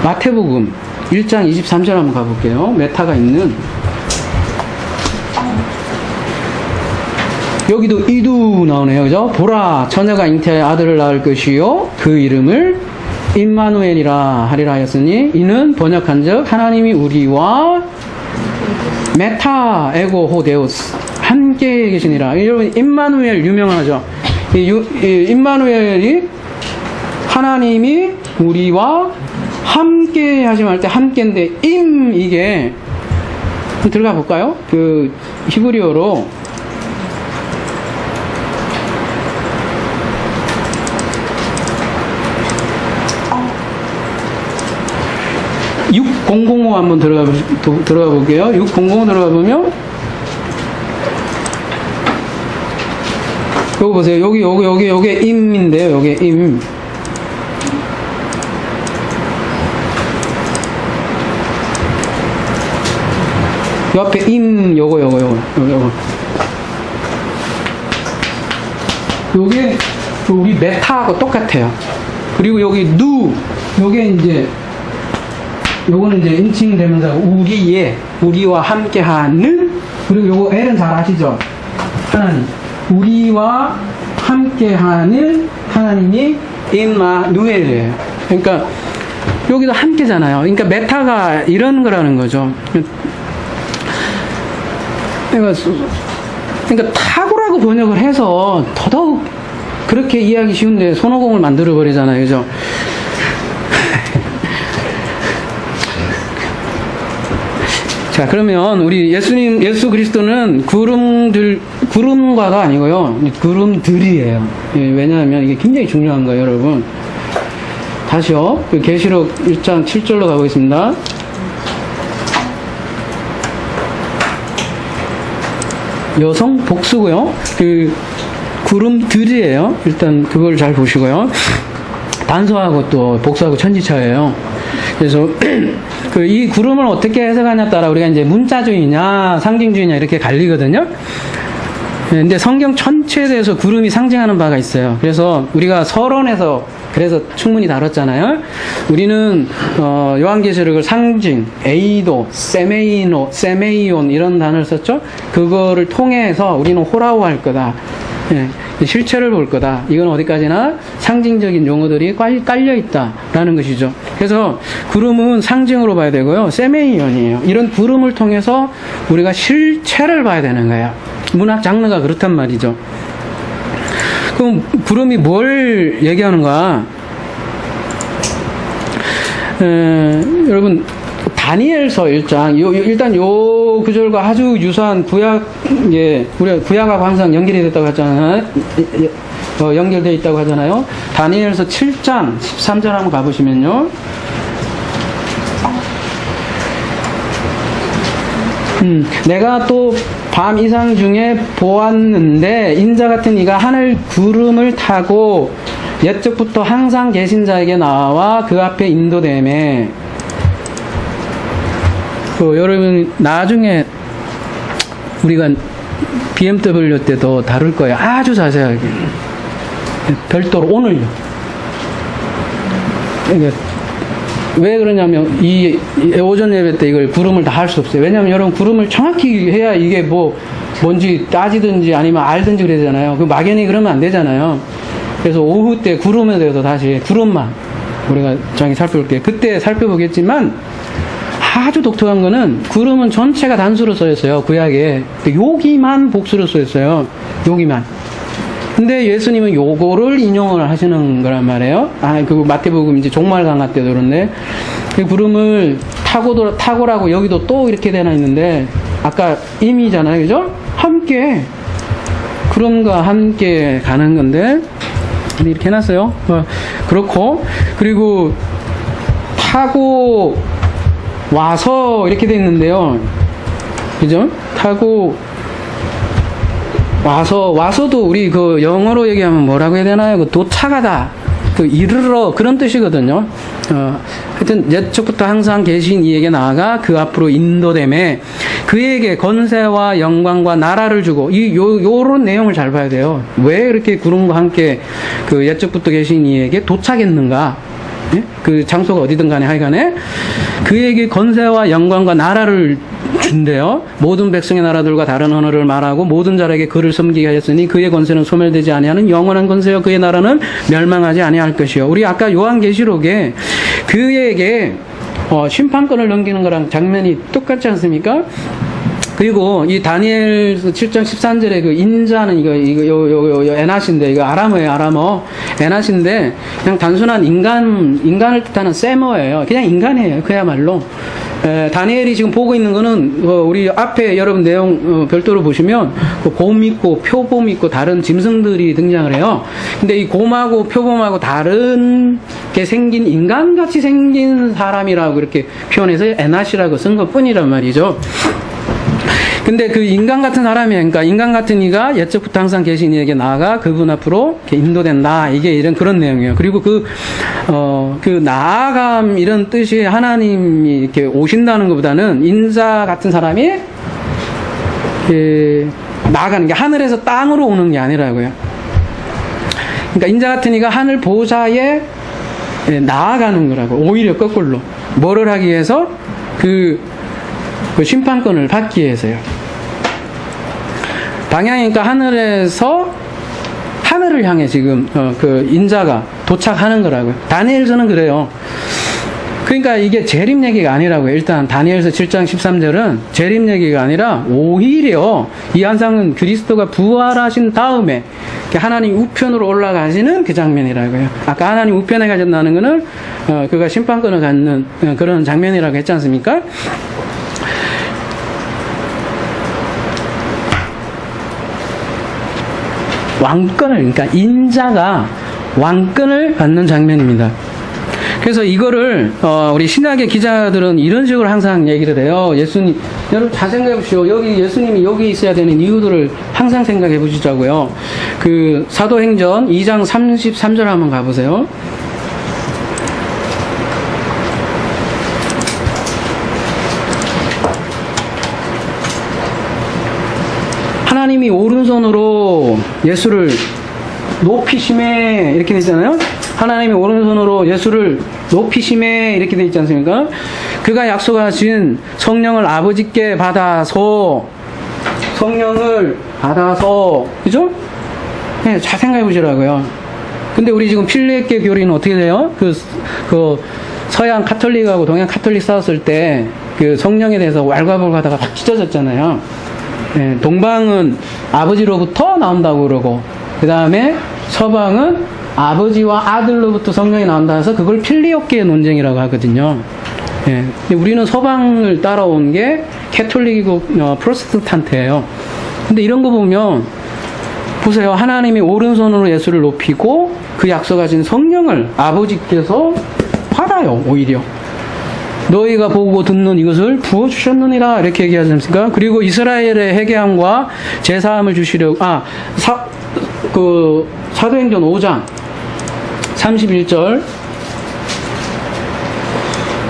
마태복음 1장 23절 한번 가볼게요. 메타가 있는 여기도 이두 나오네요. 그죠? 보라 처녀가 잉태하여 아들을 낳을 것이요 그 이름을 임마누엘이라 하리라 하였으니 이는 번역한즉 하나님이 우리와 메타 에고 호데우스 함께 계시니라. 여러분 임마누엘 유명하죠. 임마누엘이 하나님이 우리와 함께 하시면 할 때 함께인데 이게 들어가 볼까요? 그 히브리어로 6005 한번 들어가 볼게요. 6005 들어가 보면 여기 보세요. 요게 임인데요. 요게 임. 옆에 임 요거. 요게 우리 메타하고 똑같아요. 그리고 여기 누 요게 이제 요거는 이제 인칭 되면서 우리와 함께하는 그리고 요거 L은 잘 아시죠? 하나님 우리와 함께하는 하나님이 임마누엘이에요. 그러니까 여기도 함께잖아요. 그러니까 메타가 이런 거라는 거죠. 그러니까 타고라고 번역을 해서 더더욱 그렇게 이해하기 쉬운데 손오공을 만들어 버리잖아요. 그죠? 자, 그러면 우리 예수 그리스도는 구름과가 아니고요. 구름들이에요. 예, 왜냐하면 이게 굉장히 중요한 거예요, 여러분. 다시요. 그 계시록 1장 7절로 가보겠습니다. 여성 복수고요. 그 구름들이에요. 일단 그걸 잘 보시고요. 단서하고 또 복수하고 천지차예요. 그래서 이 구름을 어떻게 해석하냐에 따라 우리가 이제 문자주의냐 상징주의냐 이렇게 갈리거든요. 근데 성경 전체에 대해서 구름이 상징하는 바가 있어요. 그래서 우리가 서론에서 그래서 충분히 다뤘잖아요. 우리는 요한계시록을 상징, 에이도, 세메이온 이런 단어를 썼죠. 그거를 통해서 우리는 호라오 할 거다. 예, 실체를 볼 거다. 이건 어디까지나 상징적인 용어들이 깔려 있다라는 것이죠. 그래서 구름은 상징으로 봐야 되고요. 세메이온이에요. 이런 구름을 통해서 우리가 실체를 봐야 되는 거예요. 문학 장르가 그렇단 말이죠. 그럼 구름이 뭘 얘기하는가? 여러분 다니엘서 1장 일단 요 구절과 아주 유사한 구약에 우리가 구약하고 항상 연결이 됐다고 하잖아요. 연결되어 있다고 하잖아요. 다니엘서 7장 13절 한번 가보시면요. 내가 또 밤 이상 중에 보았는데 인자 같은 이가 하늘 구름을 타고 옛적부터 항상 계신 자에게 나와 그 앞에 인도되매. 여러분 나중에 우리가 BMW 때도 다룰 거예요. 아주 자세하게 별도로 오늘요. 그러니까 왜 그러냐면 이 오전 예배 때 이걸 구름을 다 할 수 없어요. 왜냐면 여러분 구름을 정확히 해야 이게 뭔지 따지든지 아니면 알든지 그러잖아요. 그 막연히 그러면 안 되잖아요. 그래서 오후 때 구름에 대해서 다시 구름만 우리가 정확히 살펴볼게요. 그때 살펴보겠지만 아주 독특한 거는 구름은 전체가 단수로 써 있어요. 구약에. 여기만 복수로 써 있어요. 여기만. 근데 예수님은 요거를 인용을 하시는 거란 말이에요. 그 마태복음 이제 종말 강화 때도 그런데 그 구름을 타고라고 여기도 또 이렇게 되나 있는데 아까 임이잖아요, 그죠? 함께 구름과 함께 가는 건데 이렇게 해놨어요. 그렇고 그리고 타고 와서 이렇게 돼 있는데요, 그죠? 타고 와서도 우리 그 영어로 얘기하면 뭐라고 해야 되나요? 그 도착하다, 그 이르러 그런 뜻이거든요. 하여튼 옛적부터 항상 계신 이에게 나아가 그 앞으로 인도됨에 그에게 건세와 영광과 나라를 주고 요런 내용을 잘 봐야 돼요. 왜 이렇게 구름과 함께 그 옛적부터 계신 이에게 도착했는가? 예? 그 장소가 어디든 간에 하여간에 그에게 건세와 영광과 나라를 준대요. 모든 백성의 나라들과 다른 언어를 말하고 모든 자에게 그를 섬기게 하였으니 그의 건세는 소멸되지 아니하는 영원한 건세요 그의 나라는 멸망하지 아니할 것이요. 우리 아까 요한계시록에 그에게 심판권을 넘기는 거랑 장면이 똑같지 않습니까? 그리고 이 다니엘 7장 13절에 그 인자는 이거 에낫인데 이거 아람어예요. 에낫인데 그냥 단순한 인간을 뜻하는 세머예요. 그냥 인간이에요. 그야말로. 다니엘이 지금 보고 있는 거는 우리 앞에 여러분 내용 별도로 보시면 곰 있고 표범 있고 다른 짐승들이 등장을 해요. 근데 이 곰하고 표범하고 다른 게 생긴 인간같이 생긴 사람이라고 이렇게 표현해서 에낫이라고 쓴 것뿐이란 말이죠. 근데 그 인간 같은 사람이, 그러니까 인간 같은 이가 옛적부터 항상 계신 이에게 나아가 그분 앞으로 이렇게 인도된다. 이게 그런 내용이에요. 그리고 그 나아감 이런 뜻이 하나님이 이렇게 오신다는 것보다는 인자 같은 사람이 나아가는 게 하늘에서 땅으로 오는 게 아니라고요. 그러니까 인자 같은 이가 하늘 보좌에 나아가는 거라고. 오히려 거꾸로. 뭐를 하기 위해서? 그 심판권을 받기 위해서요. 방향이 그러니까 하늘에서 하늘을 향해 지금 그 인자가 도착하는 거라고요. 다니엘서는 그래요. 그러니까 이게 재림 얘기가 아니라고요. 일단 다니엘서 7장 13절은 재림 얘기가 아니라 오히려 이 환상은 그리스도가 부활하신 다음에 하나님 우편으로 올라가시는 그 장면이라고요. 아까 하나님 우편에 가신다는 거는 그가 심판권을 갖는 그런 장면이라고 했지 않습니까? 왕권을, 그러니까 인자가 왕권을 받는 장면입니다. 그래서 이거를 우리 신약의 기자들은 이런 식으로 항상 얘기를 해요. 예수님, 여러분 잘 생각해 보시오. 여기 예수님이 여기 있어야 되는 이유들을 항상 생각해 보시자고요. 그 사도행전 2장 33절 한번 가보세요. 하나님이 오른손으로 예수를 높이심에 이렇게 되잖아요. 하나님이 오른손으로 예수를 높이심에 이렇게 되어 있지 않습니까? 그가 약속하신 성령을 아버지께 받아서 그죠? 네, 잘 생각해 보시라고요. 근데 우리 지금 필리에케 교리는 어떻게 돼요? 그 서양 카톨릭하고 동양 카톨릭 싸웠을 때 그 성령에 대해서 왈가불가다가 다 찢어졌잖아요. 네, 동방은 아버지로부터 나온다고 그러고 그 다음에 서방은 아버지와 아들로부터 성령이 나온다 해서 그걸 필리오케의 논쟁이라고 하거든요. 예, 근데 우리는 서방을 따라온 게 캐톨릭이고 프로테스탄트예요. 근데 이런 거 보면 보세요. 하나님이 오른손으로 예수를 높이고 그 약속하신 성령을 아버지께서 받아요. 오히려 너희가 보고 듣는 이것을 부어주셨느니라 이렇게 얘기하지 않습니까? 그리고 이스라엘의 회개함과 제사함을 주시려고 사도행전 5장 31절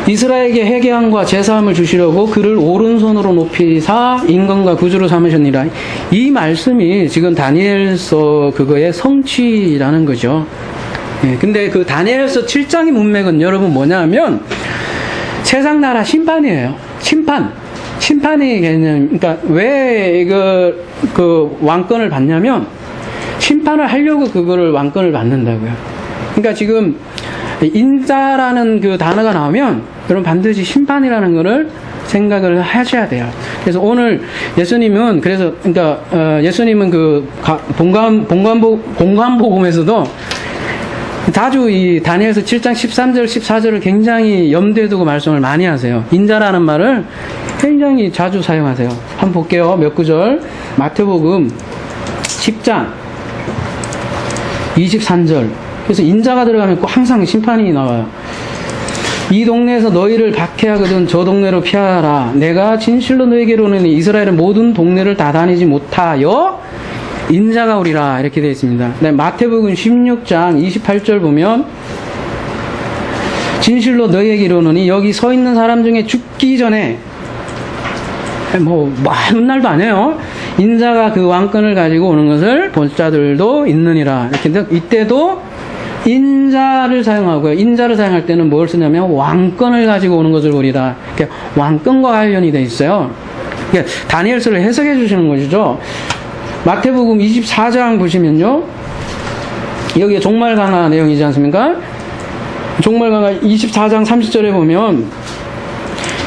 이스라엘에게 회개함과 제사함을 주시려고 그를 오른손으로 높이사 임금과 구주로 삼으셨니라. 이 말씀이 지금 다니엘서 그거의 성취라는 거죠. 예, 근데 그 다니엘서 7장의 문맥은 여러분 뭐냐 하면 세상 나라 심판이에요. 심판의 개념. 그러니까 왜 그 왕권을 받냐면 심판을 하려고 그거를 왕권을 받는다고요. 그러니까 지금 인자라는 그 단어가 나오면 여러분 반드시 심판이라는 거를 생각을 하셔야 돼요. 그래서 오늘 예수님은 예수님은 그 공관복음에서도 자주 이 다니엘서 7장 13절 14절을 굉장히 염두에 두고 말씀을 많이 하세요. 인자라는 말을 굉장히 자주 사용하세요. 한번 볼게요. 몇 구절. 마태복음 10장 23절. 그래서 인자가 들어가면 꼭 항상 심판이 나와요. 이 동네에서 너희를 박해하거든 저 동네로 피하라. 내가 진실로 너희에게로는 이스라엘의 모든 동네를 다 다니지 못하여 인자가 오리라. 이렇게 되어 있습니다. 마태복음 16장 28절 보면 진실로 너희에게 이르노니 여기 서 있는 사람 중에 죽기 전에 많은 날도 아니에요. 인자가 그 왕권을 가지고 오는 것을 볼 자들도 있느니라. 이렇게 이때도 인자를 사용하고요. 인자를 사용할 때는 뭘 쓰냐면 왕권을 가지고 오는 것을 보리라. 왕권과 관련이 돼 있어요. 다니엘서를 해석해 주시는 것이죠. 마태복음 24장 보시면요. 여기에 종말강화 내용이지 않습니까? 종말강화 24장 30절에 보면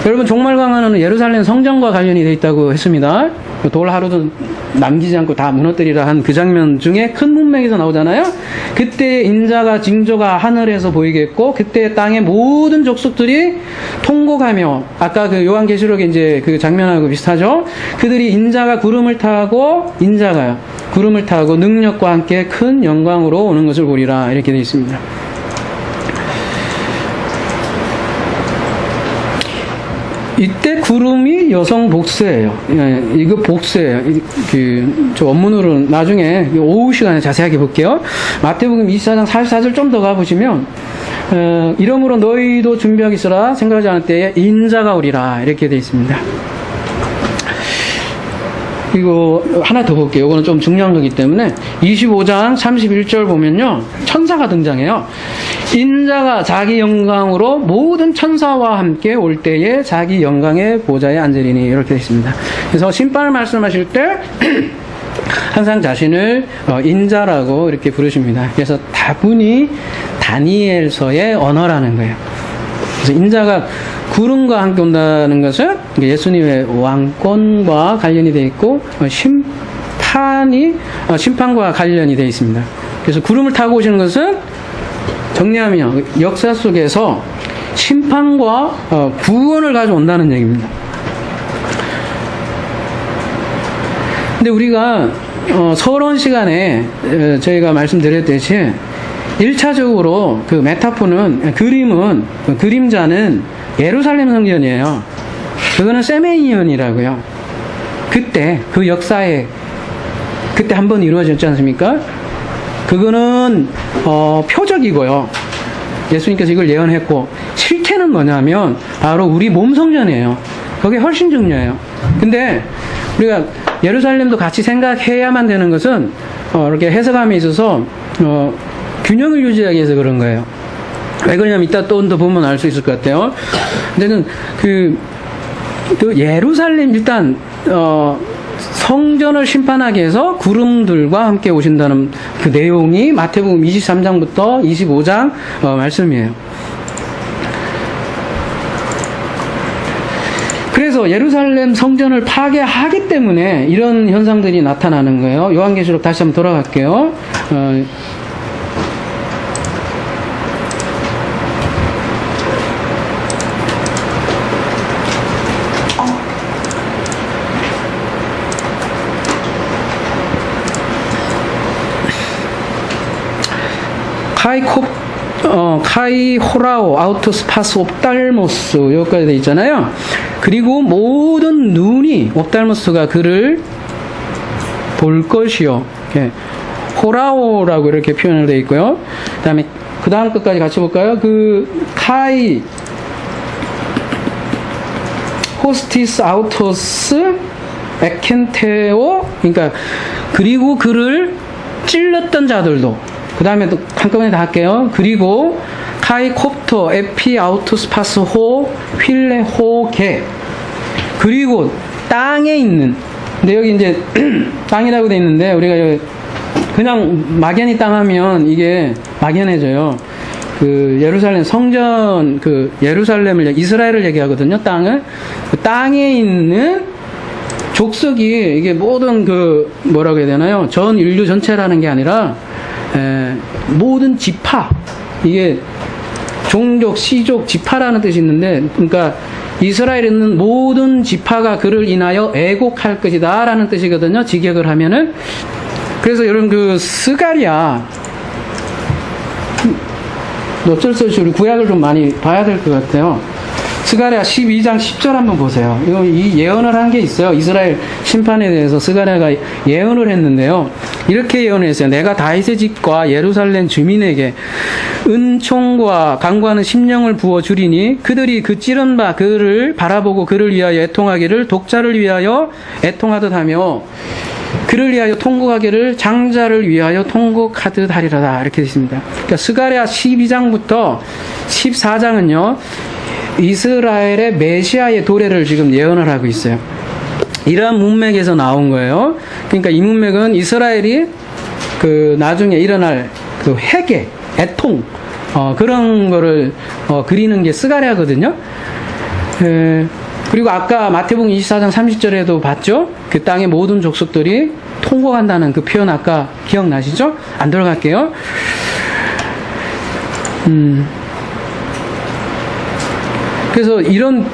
여러분 종말강화는 예루살렘 성전과 관련이 되어 있다고 했습니다. 돌 하루도 남기지 않고 다 무너뜨리라 한 그 장면 중에 큰 문맥에서 나오잖아요. 그때 인자가 징조가 하늘에서 보이겠고 그때 땅의 모든 족속들이 통곡하며 아까 그 요한계시록에 이제 그 장면하고 비슷하죠. 그들이 인자가 구름을 타고 능력과 함께 큰 영광으로 오는 것을 보리라. 이렇게 되어 있습니다. 이때 구름이 여성 복수예요. 이거 복수예요. 저 원문으로 나중에 오후 시간에 자세하게 볼게요. 마태복음 24장 44절 좀 더 가보시면 이러므로 너희도 준비하기 있으라. 생각하지 않을 때에 인자가 오리라. 이렇게 되어 있습니다. 이거 하나 더 볼게요. 이거는 좀 중요한 거기 때문에 25장 31절 보면요. 천사가 등장해요. 인자가 자기 영광으로 모든 천사와 함께 올 때에 자기 영광의 보좌에 앉으리니. 이렇게 되어 있습니다. 그래서 심판을 말씀하실 때 항상 자신을 인자라고 이렇게 부르십니다. 그래서 다분히 다니엘서의 언어라는 거예요. 그래서 인자가 구름과 함께 온다는 것은 예수님의 왕권과 관련이 되어 있고 심판과 관련이 되어 있습니다. 그래서 구름을 타고 오시는 것은 정리하면 역사 속에서 심판과 구원을 가져온다는 얘기입니다. 근데 우리가 서론 시간에 저희가 말씀드렸듯이 1차적으로 그 메타포는 그림자는 예루살렘 성전이에요. 그거는 세메이온이라고요. 그때 그 역사에 그때 한번 이루어졌지 않습니까? 그거는 표적이고요. 예수님께서 이걸 예언했고 실체는 뭐냐면 바로 우리 몸 성전이에요. 그게 훨씬 중요해요. 근데 우리가 예루살렘도 같이 생각해야만 되는 것은 이렇게 해석함에 있어서 균형을 유지하기 위해서 그런 거예요. 왜 그러냐면 이따 또 더 보면 알 수 있을 것 같아요. 근데는 그 예루살렘 일단 성전을 심판하기 위해서 구름들과 함께 오신다는 그 내용이 마태복음 23장부터 25장 말씀이에요. 그래서 예루살렘 성전을 파괴하기 때문에 이런 현상들이 나타나는 거예요. 요한계시록 다시 한번 돌아갈게요. 카이호라오 아우토스파스 옵달모스 여기까지 되어 있잖아요. 그리고 모든 눈이 옵달모스가 그를 볼 것이요. 호라오라고 이렇게 표현을 되어 있고요. 그다음에 그 다음 끝까지 같이 볼까요? 그 카이 호스티스 아우토스 에켄테오 그러니까 그리고 그를 찔렀던 자들도 그 다음에 또 한꺼번에 다 할게요. 그리고 카이콥토 에피 아우토스파스 호 휠레 호게 그리고 땅에 있는 근데 여기 이제 땅이라고 돼 있는데 우리가 그냥 막연히 땅 하면 이게 막연해져요. 그 예루살렘 성전, 그 예루살렘을, 이스라엘을 얘기하거든요. 땅을. 그 땅에 있는 족속이, 이게 모든 그 뭐라고 해야 되나요? 전 인류 전체라는 게 아니라 모든 지파, 이게 종족, 시족, 지파라는 뜻이 있는데, 그러니까 이스라엘에 있는 모든 지파가 그를 인하여 애곡할 것이다 라는 뜻이거든요. 직역을 하면은. 그래서 여러분 그 스가랴, 어쩔 수 없이 우리 구약을 좀 많이 봐야 될 것 같아요. 스가랴 12장 10절 한번 보세요. 이 예언을 한 게 있어요. 이스라엘 심판에 대해서 스가랴가 예언을 했는데요. 이렇게 예언을 했어요. 내가 다윗의 집과 예루살렘 주민에게 은총과 강구하는 심령을 부어 주리니 그들이 그 찌른 바 그를 바라보고 그를 위하여 애통하기를 독자를 위하여 애통하듯 하며 그를 위하여 통곡하기를 장자를 위하여 통곡하듯 하리라. 이렇게 있습니다. 그러니까 스가랴 12장부터 14장은요. 이스라엘의 메시아의 도래를 지금 예언을 하고 있어요. 이러한 문맥에서 나온 거예요. 그러니까 이 문맥은 이스라엘이 그 나중에 일어날 그 회개, 애통, 그런 거를 그리는 게 스가랴거든요. 그리고 아까 마태복음 24장 30절에도 봤죠? 그 땅의 모든 족속들이 통곡한다는 그 표현 아까 기억나시죠? 안 들어갈게요. 그래서 이런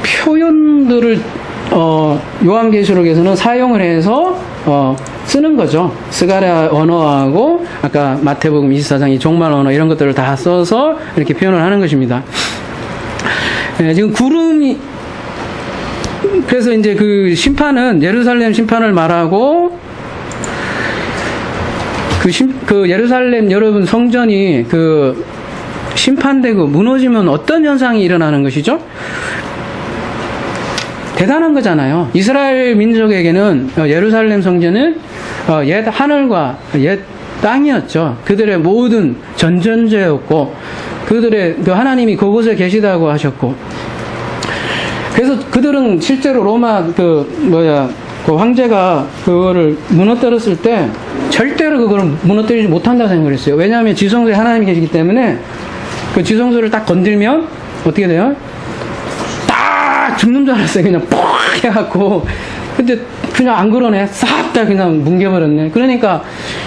표현들을 요한계시록에서는 사용을 해서 쓰는 거죠. 스가랴 언어하고 아까 마태복음 24장 이 종말 언어 이런 것들을 다 써서 이렇게 표현을 하는 것입니다. 지금 구름이, 그래서 이제 그 심판은 예루살렘 심판을 말하고 그 예루살렘 여러분 성전이 그 심판되고 무너지면 어떤 현상이 일어나는 것이죠? 대단한 거잖아요. 이스라엘 민족에게는 예루살렘 성전은 옛 하늘과 옛 땅이었죠. 그들의 모든 전전제였고 그들의 그 하나님이 그곳에 계시다고 하셨고, 그래서 그들은 실제로 로마 그 황제가 그거를 무너뜨렸을 때 절대로 그거를 무너뜨리지 못한다고 생각을 했어요. 왜냐하면 지성소에 하나님이 계시기 때문에 그 지성소를 딱 건들면 어떻게 돼요? 딱 죽는 줄 알았어요. 그냥 퍽 해갖고. 근데 그냥 안 그러네. 싹 다 그냥 뭉개버렸네. 그러니까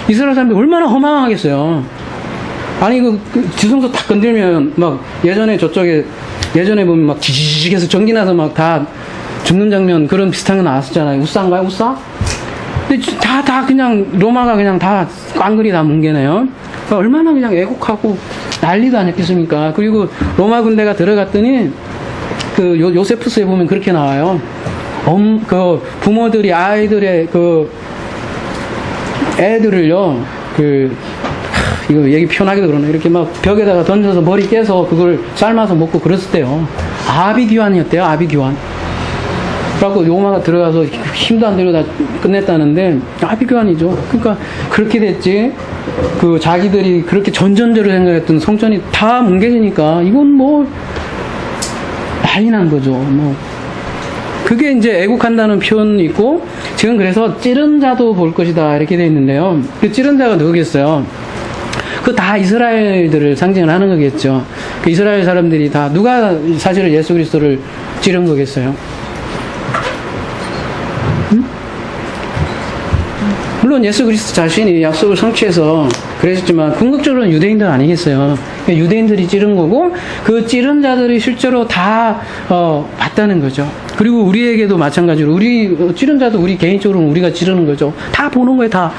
이스라엘 사람들이 얼마나 허망하겠어요. 아니 그 지성소 딱 건들면 막 예전에 보면 막 지지직해서 전기 나서 막 다 죽는 장면 그런 비슷한 거 나왔었잖아요. 우사인가요? 우사? 근데 다 그냥 로마가 그냥 다 꽝그리 다 뭉개네요. 그러니까 얼마나 그냥 애국하고 난리도 아니겠습니까? 그리고 로마 군대가 들어갔더니 그 요세푸스에 보면 그렇게 나와요. 그 부모들이 아이들의 그 애들을요, 이거 얘기 편하게도 그러네. 이렇게 막 벽에다가 던져서 머리 깨서 그걸 삶아서 먹고 그랬을 때요. 아비규환이었대요, 아비규환. 그래갖고 로마가 들어가서 힘도 안 들여 다 끝냈다는데, 아비규환이죠. 그러니까 그렇게 됐지. 그 자기들이 그렇게 전전제로 생각했던 성전이 다 뭉개지니까 이건 뭐 난리 난 거죠. 뭐 그게 이제 애국한다는 표현이 있고, 지금 그래서 찌른 자도 볼 것이다 이렇게 돼 있는데요. 그 찌른 자가 누구겠어요? 그 다 이스라엘들을 상징을 하는 거겠죠. 그 이스라엘 사람들이 다 누가 사실은 예수 그리스도를 찌른 거겠어요? 물론 예수 그리스도 자신이 약속을 성취해서 그랬지만 궁극적으로는 유대인들 아니겠어요. 유대인들이 찌른 거고 그 찌른 자들이 실제로 다 봤다는 거죠. 그리고 우리에게도 마찬가지로 우리 찌른 자도 우리 개인적으로는 우리가 찌르는 거죠. 다 보는 거예요, 다.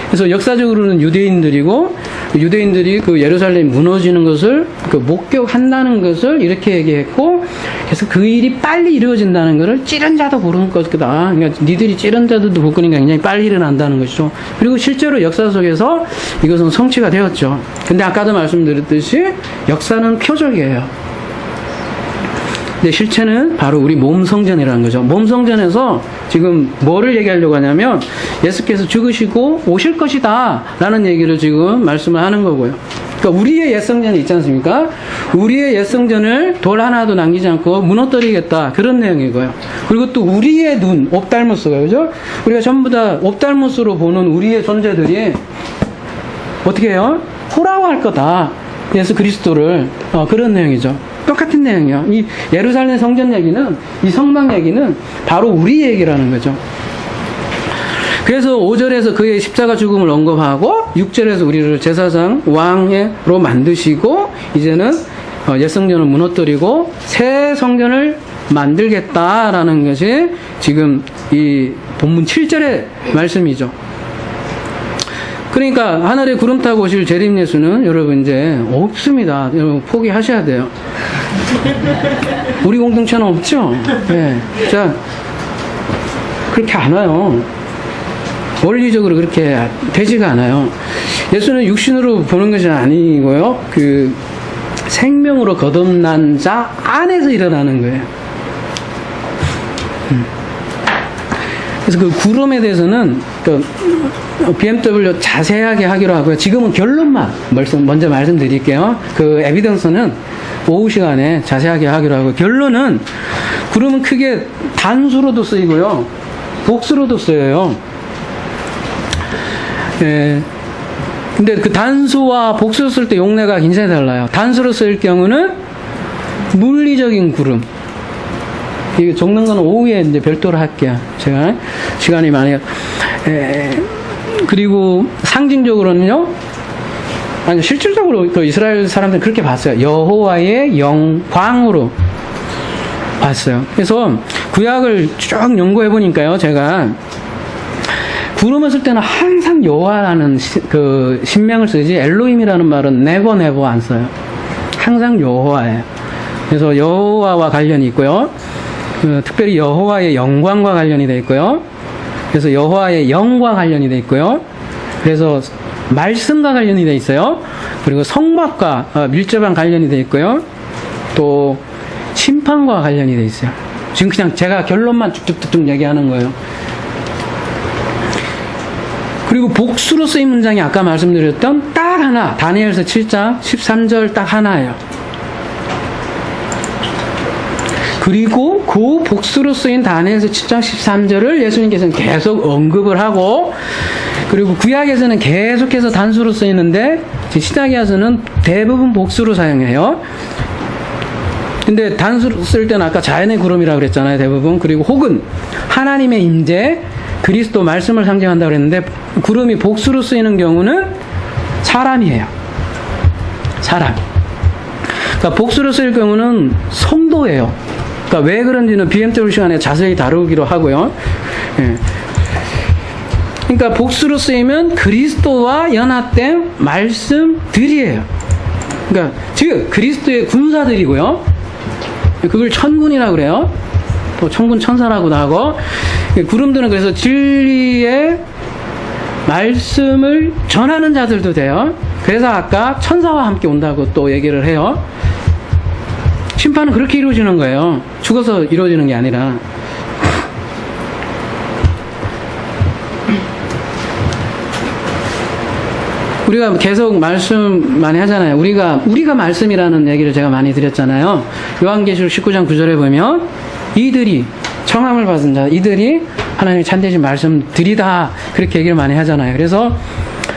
그래서 역사적으로는 유대인들이고 유대인들이 그 예루살렘 무너지는 것을 그 목격한다는 것을 이렇게 얘기했고, 그래서 그 일이 빨리 이루어진다는 것을 찌른 자도 보는 것이다. 그러니까 니들이 찌른 자들도 볼 거니까 굉장히 빨리 일어난다는 것이죠. 그리고 실제로 역사 속에서 이것은 성취가 되었죠. 근데 아까도 말씀드렸듯이 역사는 표적이에요. 근데 실체는 바로 우리 몸 성전이라는 거죠. 몸 성전에서 지금 뭐를 얘기하려고 하냐면 예수께서 죽으시고 오실 것이다 라는 얘기를 지금 말씀을 하는 거고요. 그러니까 우리의 옛 성전이 있지 않습니까? 우리의 옛 성전을 돌 하나도 남기지 않고 무너뜨리겠다, 그런 내용이고요. 그리고 또 우리의 눈, 옵달모스가, 그죠? 우리가 전부 다 옵달모스로 보는 우리의 존재들이 어떻게 해요? 호라고 할 거다. 예수 그리스도를 그런 내용이죠. 똑같은 내용이요. 이 예루살렘 성전 얘기는, 이 성막 얘기는 바로 우리 얘기라는 거죠. 그래서 5절에서 그의 십자가 죽음을 언급하고 6절에서 우리를 제사장 왕으로 만드시고 이제는 옛 성전을 무너뜨리고 새 성전을 만들겠다라는 것이 지금 이 본문 7절의 말씀이죠. 그러니까 하늘에 구름 타고 오실 재림 예수는 여러분 이제 없습니다. 여러분 포기하셔야 돼요. 우리 공동체는 없죠. 네. 자, 그렇게 안 와요. 원리적으로 그렇게 되지가 않아요. 예수는 육신으로 보는 것이 아니고요. 그 생명으로 거듭난 자 안에서 일어나는 거예요. 그래서 그 구름에 대해서는 그 BMW 자세하게 하기로 하고요. 지금은 결론만 먼저 말씀드릴게요. 그 에비던스는 오후 시간에 자세하게 하기로 하고, 결론은 구름은 크게 단수로도 쓰이고요, 복수로도 쓰여요. 예. 근데 그 단수와 복수로 쓸 때 용례가 굉장히 달라요. 단수로 쓸 경우는 물리적인 구름. 이게 적는 건 오후에 이제 별도로 할게요. 제가 시간이 많이. 그리고 상징적으로는요, 아니 실질적으로 그 이스라엘 사람들은 그렇게 봤어요. 여호와의 영광으로 봤어요. 그래서 구약을 쭉 연구해 보니까요, 제가 구름을 쓸 때는 항상 여호와라는 그 신명을 쓰지 엘로힘이라는 말은 never 안 써요. 항상 여호와예요. 그래서 여호와와 관련이 있고요. 특별히 여호와의 영광과 관련이 되어 있고요. 그래서 여호와의 영과 관련이 되어 있고요. 그래서 말씀과 관련이 되어 있어요. 그리고 성막과 밀접한 관련이 되어 있고요. 또 심판과 관련이 되어 있어요. 지금 그냥 제가 결론만 쭉쭉쭉 얘기하는 거예요. 그리고 복수로 쓰인 문장이 아까 말씀드렸던 딱 하나, 다니엘서 7장 13절 딱 하나예요. 그리고 그 복수로 쓰인 다니엘서 7장 13절을 예수님께서는 계속 언급을 하고, 그리고 구약에서는 계속해서 단수로 쓰이는데 시다기야서는 대부분 복수로 사용해요. 근데 단수로 쓸 때는 아까 자연의 구름이라고 그랬잖아요, 대부분. 그리고 혹은 하나님의 임재, 그리스도 말씀을 상징한다고 그랬는데, 구름이 복수로 쓰이는 경우는 사람이에요. 사람. 그러니까 복수로 쓰일 경우는 성도예요. 그러니까 왜 그런지는 BMW 시간에 자세히 다루기로 하고요. 예. 그러니까 복수로 쓰이면 그리스도와 연합된 말씀들이에요. 그러니까 즉 그리스도의 군사들이고요. 그걸 천군이라고 그래요. 또 천군 천사라고도 하고, 구름들은 그래서 진리의 말씀을 전하는 자들도 돼요. 그래서 아까 천사와 함께 온다고 또 얘기를 해요. 심판은 그렇게 이루어지는 거예요. 죽어서 이루어지는 게 아니라. 우리가 계속 말씀 많이 하잖아요. 우리가 말씀이라는 얘기를 제가 많이 드렸잖아요. 요한계시록 19장 9절에 보면 이들이 청함을 받은 자, 이들이 하나님의 참되신 말씀들이다, 그렇게 얘기를 많이 하잖아요. 그래서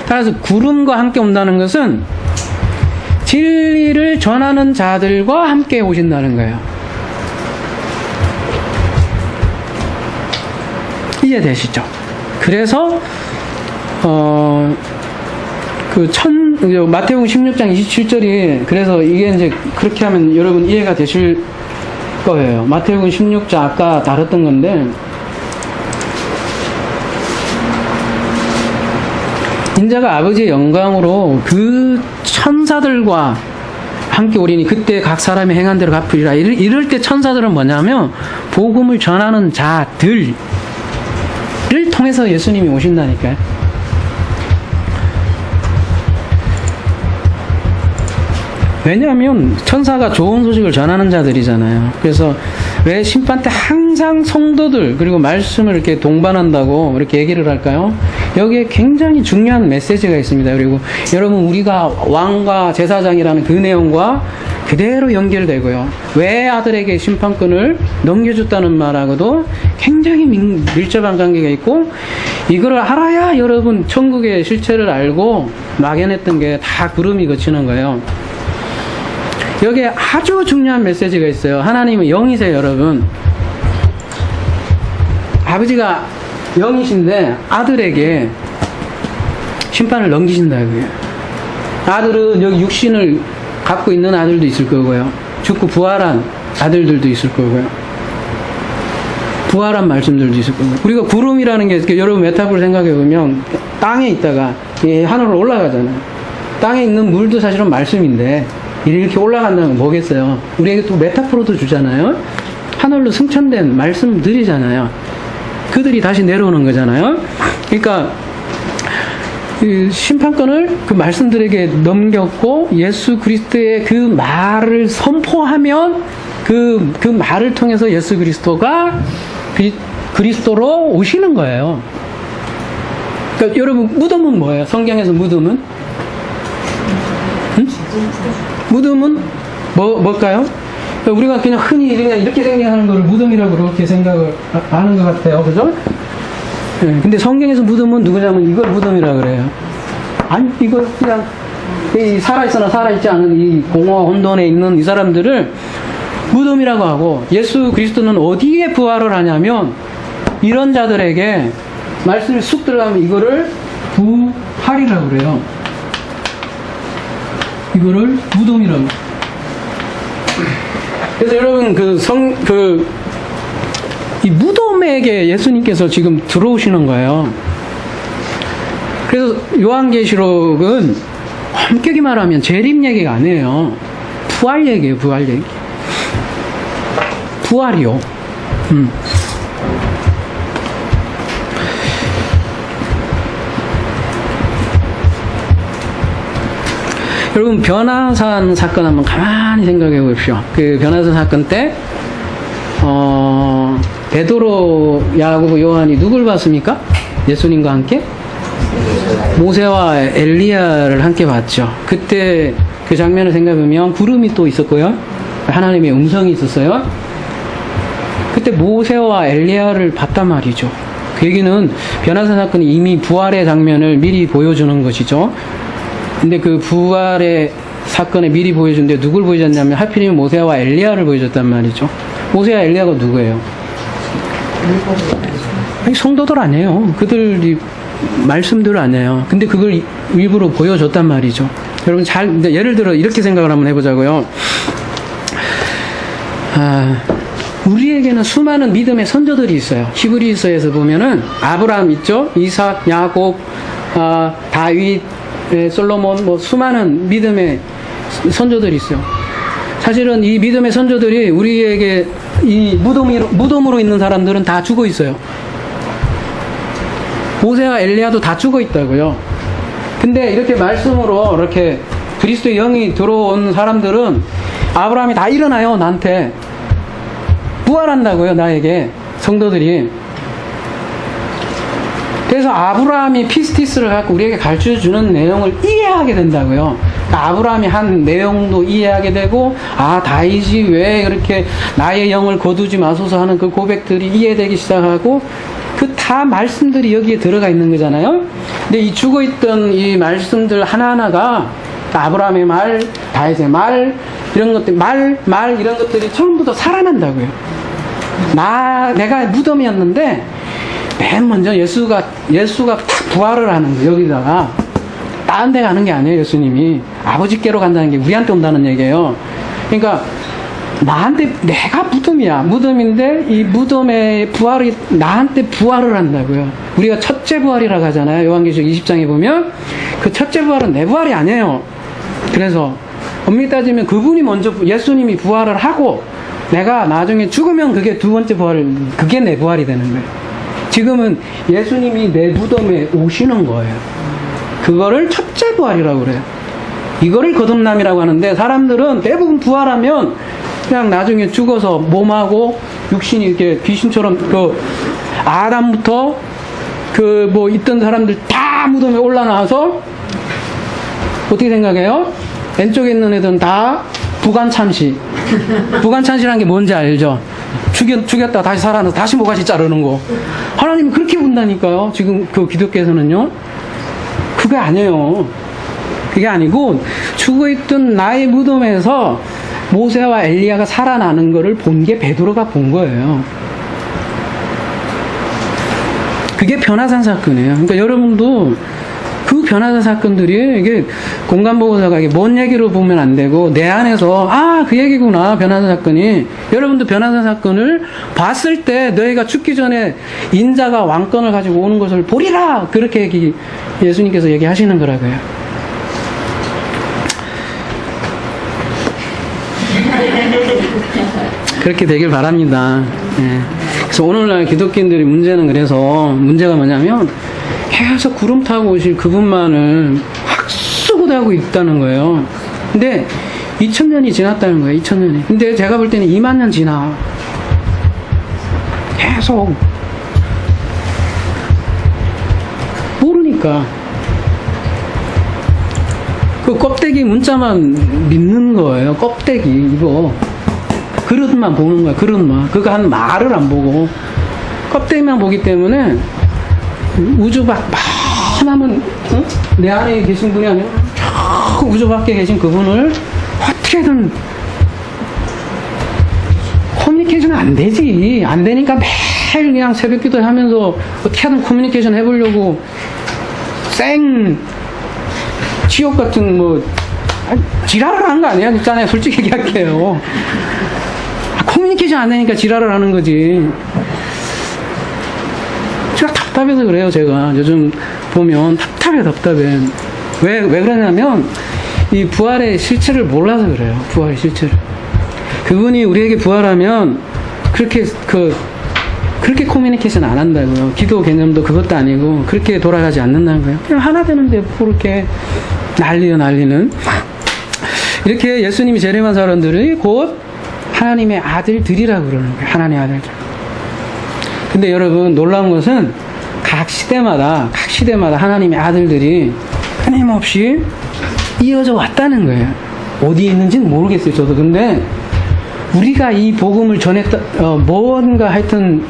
따라서 구름과 함께 온다는 것은 진리를 전하는 자들과 함께 오신다는 거예요. 이해되시죠? 그래서 마태복음 16장 27절이, 그래서 이게 이제 그렇게 하면 여러분 이해가 되실 거예요. 마태복음 16장 아까 다뤘던 건데, 인자가 아버지의 영광으로 그 천사들과 함께 오리니 그때 각 사람이 행한 대로 갚으리라. 이럴 때 천사들은 뭐냐면 복음을 전하는 자들을 통해서 예수님이 오신다니까요. 왜냐하면 천사가 좋은 소식을 전하는 자들이잖아요. 그래서 왜 심판 때 항상 성도들 그리고 말씀을 이렇게 동반한다고 이렇게 얘기를 할까요? 여기에 굉장히 중요한 메시지가 있습니다. 그리고 여러분, 우리가 왕과 제사장이라는 그 내용과 그대로 연결되고요. 왜 아들에게 심판권을 넘겨줬다는 말하고도 굉장히 밀접한 관계가 있고, 이걸 알아야 여러분 천국의 실체를 알고 막연했던 게 다 구름이 거치는 거예요. 여기에 아주 중요한 메시지가 있어요. 하나님은 영이세요, 여러분. 아버지가 영이신데 아들에게 심판을 넘기신다고요. 아들은 여기 육신을 갖고 있는 아들도 있을 거고요. 죽고 부활한 아들들도 있을 거고요. 부활한 말씀들도 있을 거고요. 우리가 구름이라는 게 여러분 메타포를 생각해 보면 땅에 있다가 하늘로 올라가잖아요. 땅에 있는 물도 사실은 말씀인데 이렇게 올라간다는 건 뭐겠어요? 우리에게 또 메타포로도 주잖아요. 하늘로 승천된 말씀들이잖아요. 그들이 다시 내려오는 거잖아요. 그러니까 그 심판권을 그 말씀들에게 넘겼고 예수 그리스도의 그 말을 선포하면 그 말을 통해서 예수 그리스도가 그리스도로 오시는 거예요. 그러니까 여러분 무덤은 뭐예요? 성경에서 무덤은? 응? 무덤은 뭘까요? 그러니까 우리가 그냥 흔히 그냥 이렇게 생각하는 걸 무덤이라고 그렇게 생각을 하는 것 같아요. 그죠? 네, 근데 성경에서 무덤은 누구냐면 이걸 무덤이라 그래요. 아니 이걸 그냥 살아있거나 살아있지 않은 이 공허 혼돈에 있는 이 사람들을 무덤이라고 하고, 예수 그리스도는 어디에 부활을 하냐면 이런 자들에게 말씀이 쑥 들어가면 이거를 부활이라고 그래요. 이거를 무덤이라고. 그래서 여러분 이 무덤에게 예수님께서 지금 들어오시는 거예요. 그래서 요한계시록은 엄격히 말하면 재림 얘기가 아니에요. 부활 얘기예요, 부활 얘기. 부활이요. 여러분 변화산 사건 한번 가만히 생각해 보십시오. 그 변화산 사건 때 베드로, 야고보, 요한이 누굴 봤습니까? 예수님과 함께? 모세와 엘리야를 함께 봤죠. 그때 그 장면을 생각해보면 구름이 또 있었고요. 하나님의 음성이 있었어요. 그때 모세와 엘리야를 봤단 말이죠. 그 얘기는 변화산 사건이 이미 부활의 장면을 미리 보여주는 것이죠. 근데 그 부활의 사건에 미리 보여준데 누굴 보여줬냐면 하필이면 모세와 엘리야를 보여줬단 말이죠. 모세와 엘리야가 누구예요? 성도들 아니에요. 그들이 말씀들 아니에요. 근데 그걸 일부러 보여줬단 말이죠. 여러분 예를 들어 이렇게 생각을 한번 해보자고요. 우리에게는 수많은 믿음의 선조들이 있어요. 히브리서에서 보면은 아브라함 있죠? 이삭, 야곱, 다윗, 솔로몬, 수많은 믿음의 선조들이 있어요. 사실은 이 믿음의 선조들이 우리에게 이 무덤으로 있는 사람들은 다 죽어 있어요. 모세와 엘리야도 다 죽어 있다고요. 근데 이렇게 말씀으로 이렇게 그리스도의 영이 들어온 사람들은 아브라함이 다 일어나요, 나한테. 부활한다고요, 나에게. 성도들이. 그래서 아브라함이 피스티스를 갖고 우리에게 가르쳐주는 내용을 이해하게 된다고요. 그러니까 아브라함이 한 내용도 이해하게 되고, 다윗이 왜 그렇게 나의 영을 거두지 마소서 하는 그 고백들이 이해되기 시작하고, 그 다 말씀들이 여기에 들어가 있는 거잖아요. 근데 이 죽어있던 이 말씀들 하나하나가 아브라함의 말, 다윗의 말, 이런 것들, 이런 것들이 처음부터 살아난다고요. 내가 무덤이었는데, 맨 먼저 예수가 딱 부활을 하는 거예요. 여기다가 다른 데 가는 게 아니에요. 예수님이 아버지께로 간다는 게 우리한테 온다는 얘기예요. 그러니까 내가 무덤인데 이 무덤의 부활이 나한테 부활을 한다고요. 우리가 첫째 부활이라고 하잖아요. 요한계시록 20장에 보면 그 첫째 부활은 내 부활이 아니에요. 그래서 엄밀히 따지면 그분이 먼저 예수님이 부활을 하고 내가 나중에 죽으면 그게 두 번째 그게 내 부활이 되는 거예요. 지금은 예수님이 내 무덤에 오시는 거예요. 그거를 첫째 부활이라고 그래요. 이거를 거듭남이라고 하는데, 사람들은 대부분 부활하면 그냥 나중에 죽어서 몸하고 육신이 이렇게 귀신처럼 아담부터 있던 사람들 다 무덤에 올라나와서 어떻게 생각해요? 왼쪽에 있는 애들은 다 부관참시. 부관참시라는 게 뭔지 알죠? 죽였다가 다시 살아나서 다시 모가지 자르는 거. 하나님이 그렇게 본다니까요. 지금 그 기독교에서는요. 그게 아니에요. 그게 아니고 죽어있던 나의 무덤에서 모세와 엘리야가 살아나는 것을 본 게 베드로가 본 거예요. 그게 변화산 사건이에요. 그러니까 여러분도 그 변화산 사건들이 이게 공간보고서가 이게 뭔 얘기로 보면 안 되고 내 안에서 그 얘기구나 변화산 사건이. 여러분도 변화산 사건을 봤을 때 너희가 죽기 전에 인자가 왕권을 가지고 오는 것을 보리라 그렇게 예수님께서 얘기하시는 거라고요. 그렇게 되길 바랍니다. 예. 그래서 오늘날 기독교인들의 문제가 뭐냐면 계속 구름 타고 오실 그분만을 학수고대하고 있다는 거예요. 근데 2000년이 지났다는 거예요. 2000년이. 근데 제가 볼 때는 2만 년 지나. 계속 모르니까 그 껍데기 문자만 믿는 거예요. 껍데기 이거 그릇만 보는 거야. 그릇만. 그거 한 말을 안 보고 껍데기만 보기 때문에 우주 많으면 내 안에 계신 분이 아니라 저 우주 밖에 계신 그분을 어떻게든 커뮤니케이션 안 되지. 안 되니까 매일 그냥 새벽 기도 하면서 어떻게든 커뮤니케이션 해보려고 지옥 같은 지랄을 하는 거 아니야? 있잖아요. 솔직히 얘기할게요. 커뮤니케이션 안 되니까 지랄을 하는 거지. 제가 답답해서 그래요. 제가 요즘 보면 답답해. 왜 그러냐면 이 부활의 실체를 몰라서 그래요. 부활의 실체를. 그분이 우리에게 부활하면 그렇게 커뮤니케이션 안 한다고요. 기도 개념도 그것도 아니고 그렇게 돌아가지 않는다는 거예요. 그냥 하나 되는데 그렇게 난리는. 이렇게 예수님이 재림한 사람들이 곧 하나님의 아들들이라고 그러는 거예요. 하나님의 아들들. 근데 여러분 놀라운 것은 각 시대마다 하나님의 아들들이 끊임없이 이어져 왔다는 거예요. 어디에 있는지는 모르겠어요. 저도. 근데 우리가 이 복음을 뭔가 하여튼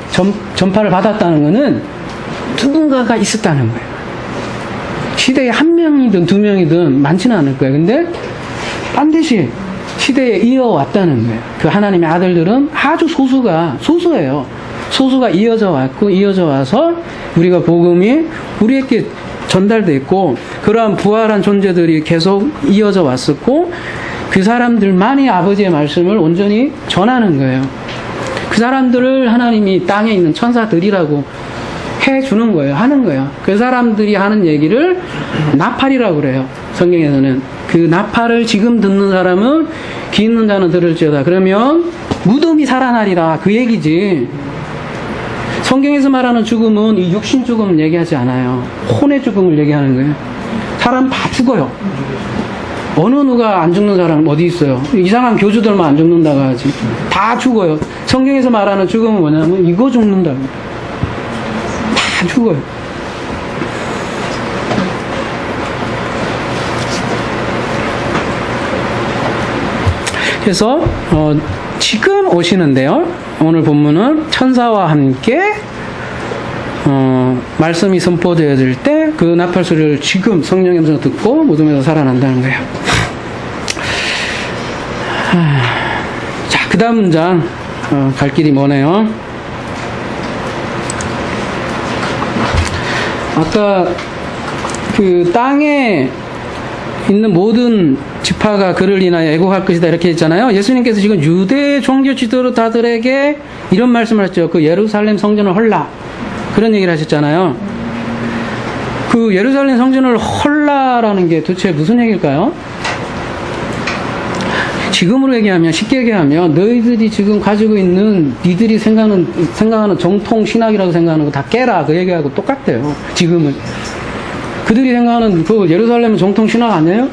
전파를 받았다는 거는 누군가가 있었다는 거예요. 시대에 한 명이든 두 명이든 많지는 않을 거예요. 근데 반드시 시대에 이어왔다는 거예요. 그 하나님의 아들들은 아주 소수예요. 소수가 이어져 와서 우리가 복음이 우리에게 전달됐고, 그러한 부활한 존재들이 계속 이어져 왔었고, 그 사람들만이 아버지의 말씀을 온전히 전하는 거예요. 그 사람들을 하나님이 땅에 있는 천사들이라고 해주는 거예요. 하는 거예요. 그 사람들이 하는 얘기를 나팔이라고 그래요. 성경에서는. 그 나팔을 지금 듣는 사람은 귀 있는 자는 들을지어다. 그러면 무덤이 살아나리라. 그 얘기지. 성경에서 말하는 죽음은 이 육신 죽음을 얘기하지 않아요. 혼의 죽음을 얘기하는 거예요. 사람 다 죽어요. 어느 누가 안 죽는 사람 어디 있어요? 이상한 교주들만 안 죽는다고 하지. 다 죽어요. 성경에서 말하는 죽음은 뭐냐면 이거 죽는다고. 다 죽어요. 그래서 지금 오시는데요. 오늘 본문은 천사와 함께 말씀이 선포되어질 때 그 나팔 소리를 지금 성령에서 듣고 무덤에서 살아난다는 거예요. 자, 그 다음 문장 갈 길이 머네요. 아까 그 땅에 있는 모든 지파가 그를 인하여 애곡할 것이다 이렇게 했잖아요. 예수님께서 지금 유대 종교 지도자들에게 이런 말씀을 하셨죠. 그 예루살렘 성전을 헐라, 그런 얘기를 하셨잖아요. 그 예루살렘 성전을 헐라라는 게 도대체 무슨 얘기일까요? 지금으로 얘기하면, 쉽게 얘기하면 너희들이 지금 가지고 있는 니들이 생각하는 정통 신학이라고 생각하는 거 다 깨라, 그 얘기하고 똑같대요. 지금은 그들이 생각하는 그 예루살렘은 정통 신학 아니에요?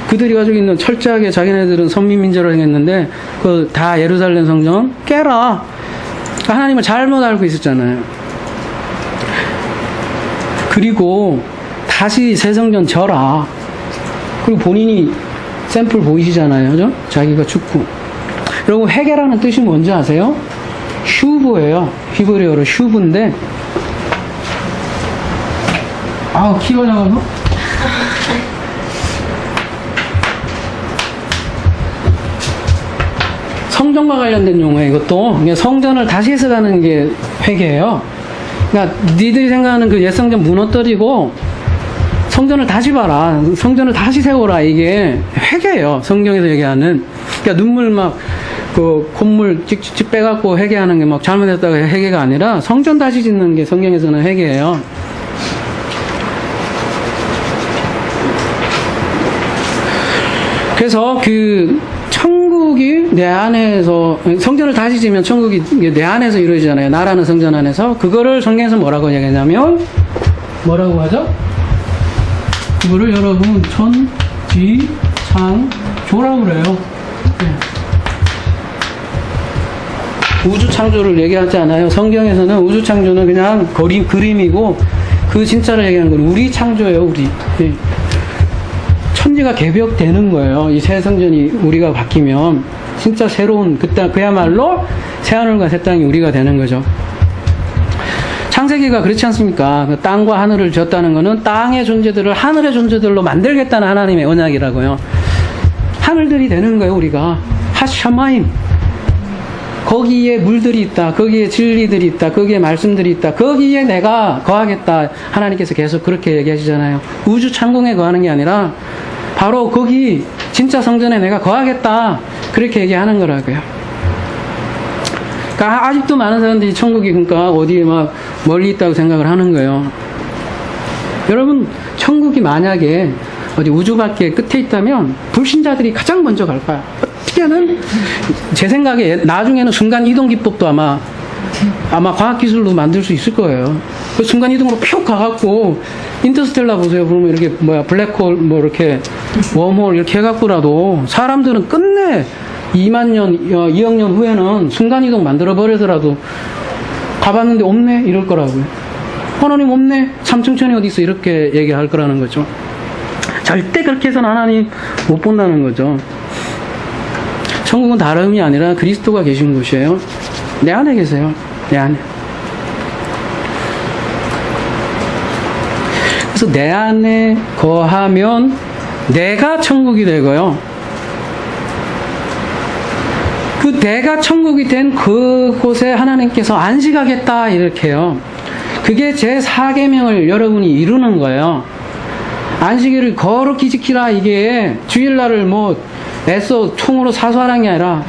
그들이 가지고 있는 철저하게 자기네들은 선민민족을 행했는데 그 다 예루살렘 성전 깨라. 하나님을 잘못 알고 있었잖아요. 그리고 다시 새 성전 져라. 그리고 본인이 샘플 보이시잖아요. 그죠? 자기가 죽고. 그리고 회개라는 뜻이 뭔지 아세요? 슈브예요. 히브리어로 슈브인데, 키 걸려가지고. 성전과 관련된 용어예요. 이것도 그러니까 성전을 다시 해석하는 게 회개예요. 그러니까 니들이 생각하는 그 옛 성전 무너뜨리고 성전을 다시 봐라, 성전을 다시 세워라, 이게 회개예요. 성경에서 얘기하는. 그러니까 눈물 막 그 콧물 찍찍 빼갖고 회개하는 게 막 잘못했다가 회개가 아니라 성전 다시 짓는 게 성경에서는 회개예요. 그래서 그 천국이 내 안에서, 성전을 다시 지면 천국이 내 안에서 이루어지잖아요. 나라는 성전 안에서. 그거를 성경에서 뭐라고 얘기하냐면, 뭐라고 하죠? 그거를 여러분 천지창조라고 그래요. 네. 우주 창조를 얘기하지 않아요. 성경에서는 우주 창조는 그냥 그림이고, 그 진짜를 얘기하는 건 우리 창조예요. 우리. 네. 천지가 개벽되는 거예요. 이 새 성전이 우리가 바뀌면 진짜 새로운, 그야말로 새하늘과 새 땅이 우리가 되는 거죠. 창세기가 그렇지 않습니까? 그 땅과 하늘을 지었다는 것은 땅의 존재들을 하늘의 존재들로 만들겠다는 하나님의 언약이라고요. 하늘들이 되는 거예요. 우리가 하샤마임, 거기에 물들이 있다, 거기에 진리들이 있다, 거기에 말씀들이 있다, 거기에 내가 거하겠다. 하나님께서 계속 그렇게 얘기하시잖아요. 우주 창공에 거하는 게 아니라 바로 거기 진짜 성전에 내가 거하겠다, 그렇게 얘기하는 거라고요. 그러니까 아직도 많은 사람들이 천국이 그러니까 어디에 막 멀리 있다고 생각을 하는 거예요. 여러분, 천국이 만약에 어디 우주 밖에 끝에 있다면 불신자들이 가장 먼저 갈 거야. 어떻게는 제 생각에 나중에는 순간 이동 기법도 아마 과학 기술로 만들 수 있을 거예요. 그 순간 이동으로 푹 가갖고 인터스텔라 보세요. 그러면 이렇게 블랙홀 이렇게 웜홀 이렇게 해갖고라도 사람들은 끝내 2만 년, 2억 년 후에는 순간 이동 만들어 버리더라도 가봤는데 없네 이럴 거라고요. 하나님 없네, 삼층천이 어디 있어, 이렇게 얘기할 거라는 거죠. 절대 그렇게 해서는 하나님 못 본다는 거죠. 천국은 다름이 아니라 그리스도가 계신 곳이에요. 내 안에 계세요. 내 안에. 그래서 내 안에 거하면 내가 천국이 되고요. 그 내가 천국이 된 그곳에 하나님께서 안식하겠다, 이렇게요. 그게 제 4계명을 여러분이 이루는 거예요. 안식일을 거룩히 지키라, 이게 주일날을 애써 총으로 사수하라는 게 아니라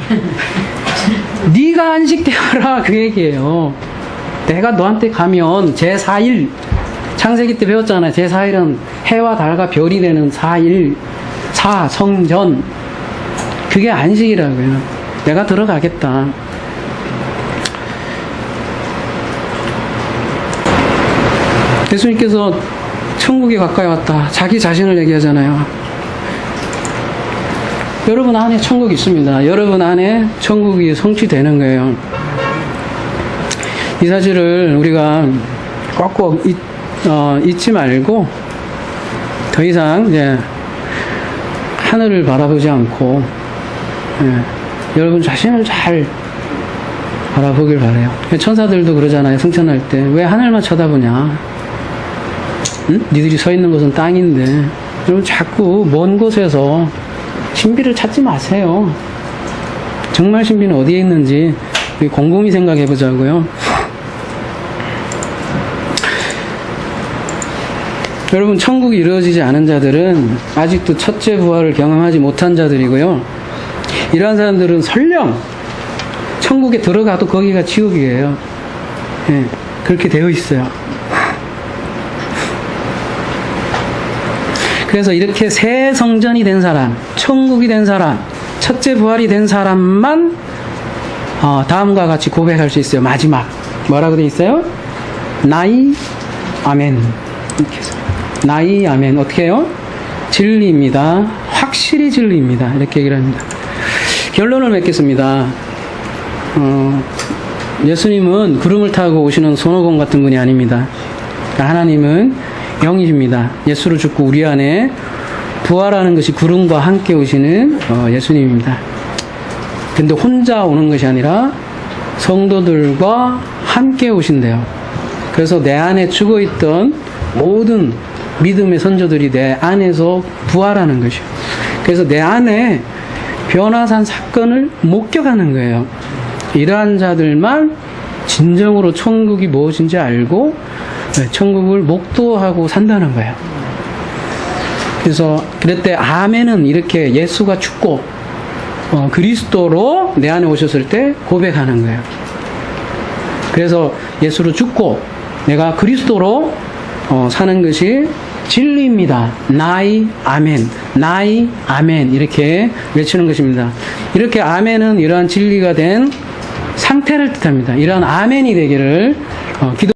네가 안식되어라, 그 얘기예요. 내가 너한테 가면 제4일, 창세기 때 배웠잖아요. 제4일은 해와 달과 별이 되는 4일, 성전, 그게 안식이라고요. 내가 들어가겠다. 예수님께서 천국이 가까이 왔다, 자기 자신을 얘기하잖아요. 여러분 안에 천국이 있습니다. 여러분 안에 천국이 성취되는 거예요. 이 사실을 우리가 꼭꼭 잊지 말고 더 이상 이제 하늘을 바라보지 않고 여러분 자신을 잘 바라보길 바라요. 천사들도 그러잖아요. 승천할 때 왜 하늘만 쳐다보냐? 응? 니들이 서 있는 곳은 땅인데. 여러분 자꾸 먼 곳에서 신비를 찾지 마세요. 정말 신비는 어디에 있는지 곰곰이 생각해 보자고요. 여러분, 천국이 이루어지지 않은 자들은 아직도 첫째 부활을 경험하지 못한 자들이고요. 이러한 사람들은 설령 천국에 들어가도 거기가 지옥이에요. 예, 그렇게 되어 있어요. 그래서 이렇게 새 성전이 된 사람, 천국이 된 사람, 첫째 부활이 된 사람만 다음과 같이 고백할 수 있어요. 마지막 뭐라고 돼 있어요? 나이 아멘. 이렇게 해서 나이 아멘. 어떻게 해요? 진리입니다. 확실히 진리입니다. 이렇게 얘기를 합니다. 결론을 맺겠습니다. 예수님은 구름을 타고 오시는 손오공 같은 분이 아닙니다. 하나님은 영이십니다. 예수를 죽고 우리 안에 부활하는 것이 구름과 함께 오시는 예수님입니다. 근데 혼자 오는 것이 아니라 성도들과 함께 오신대요. 그래서 내 안에 죽어있던 모든 믿음의 선조들이 내 안에서 부활하는 것이요. 그래서 내 안에 변화산 사건을 목격하는 거예요. 이러한 자들만 진정으로 천국이 무엇인지 알고 천국을 목도하고 산다는 거예요. 그래서 그때 아멘은 이렇게 예수가 죽고 그리스도로 내 안에 오셨을 때 고백하는 거예요. 그래서 예수로 죽고 내가 그리스도로 사는 것이 진리입니다. 나이 아멘, 나이 아멘 이렇게 외치는 것입니다. 이렇게 아멘은 이러한 진리가 된 상태를 뜻합니다. 이러한 아멘이 되기를 기도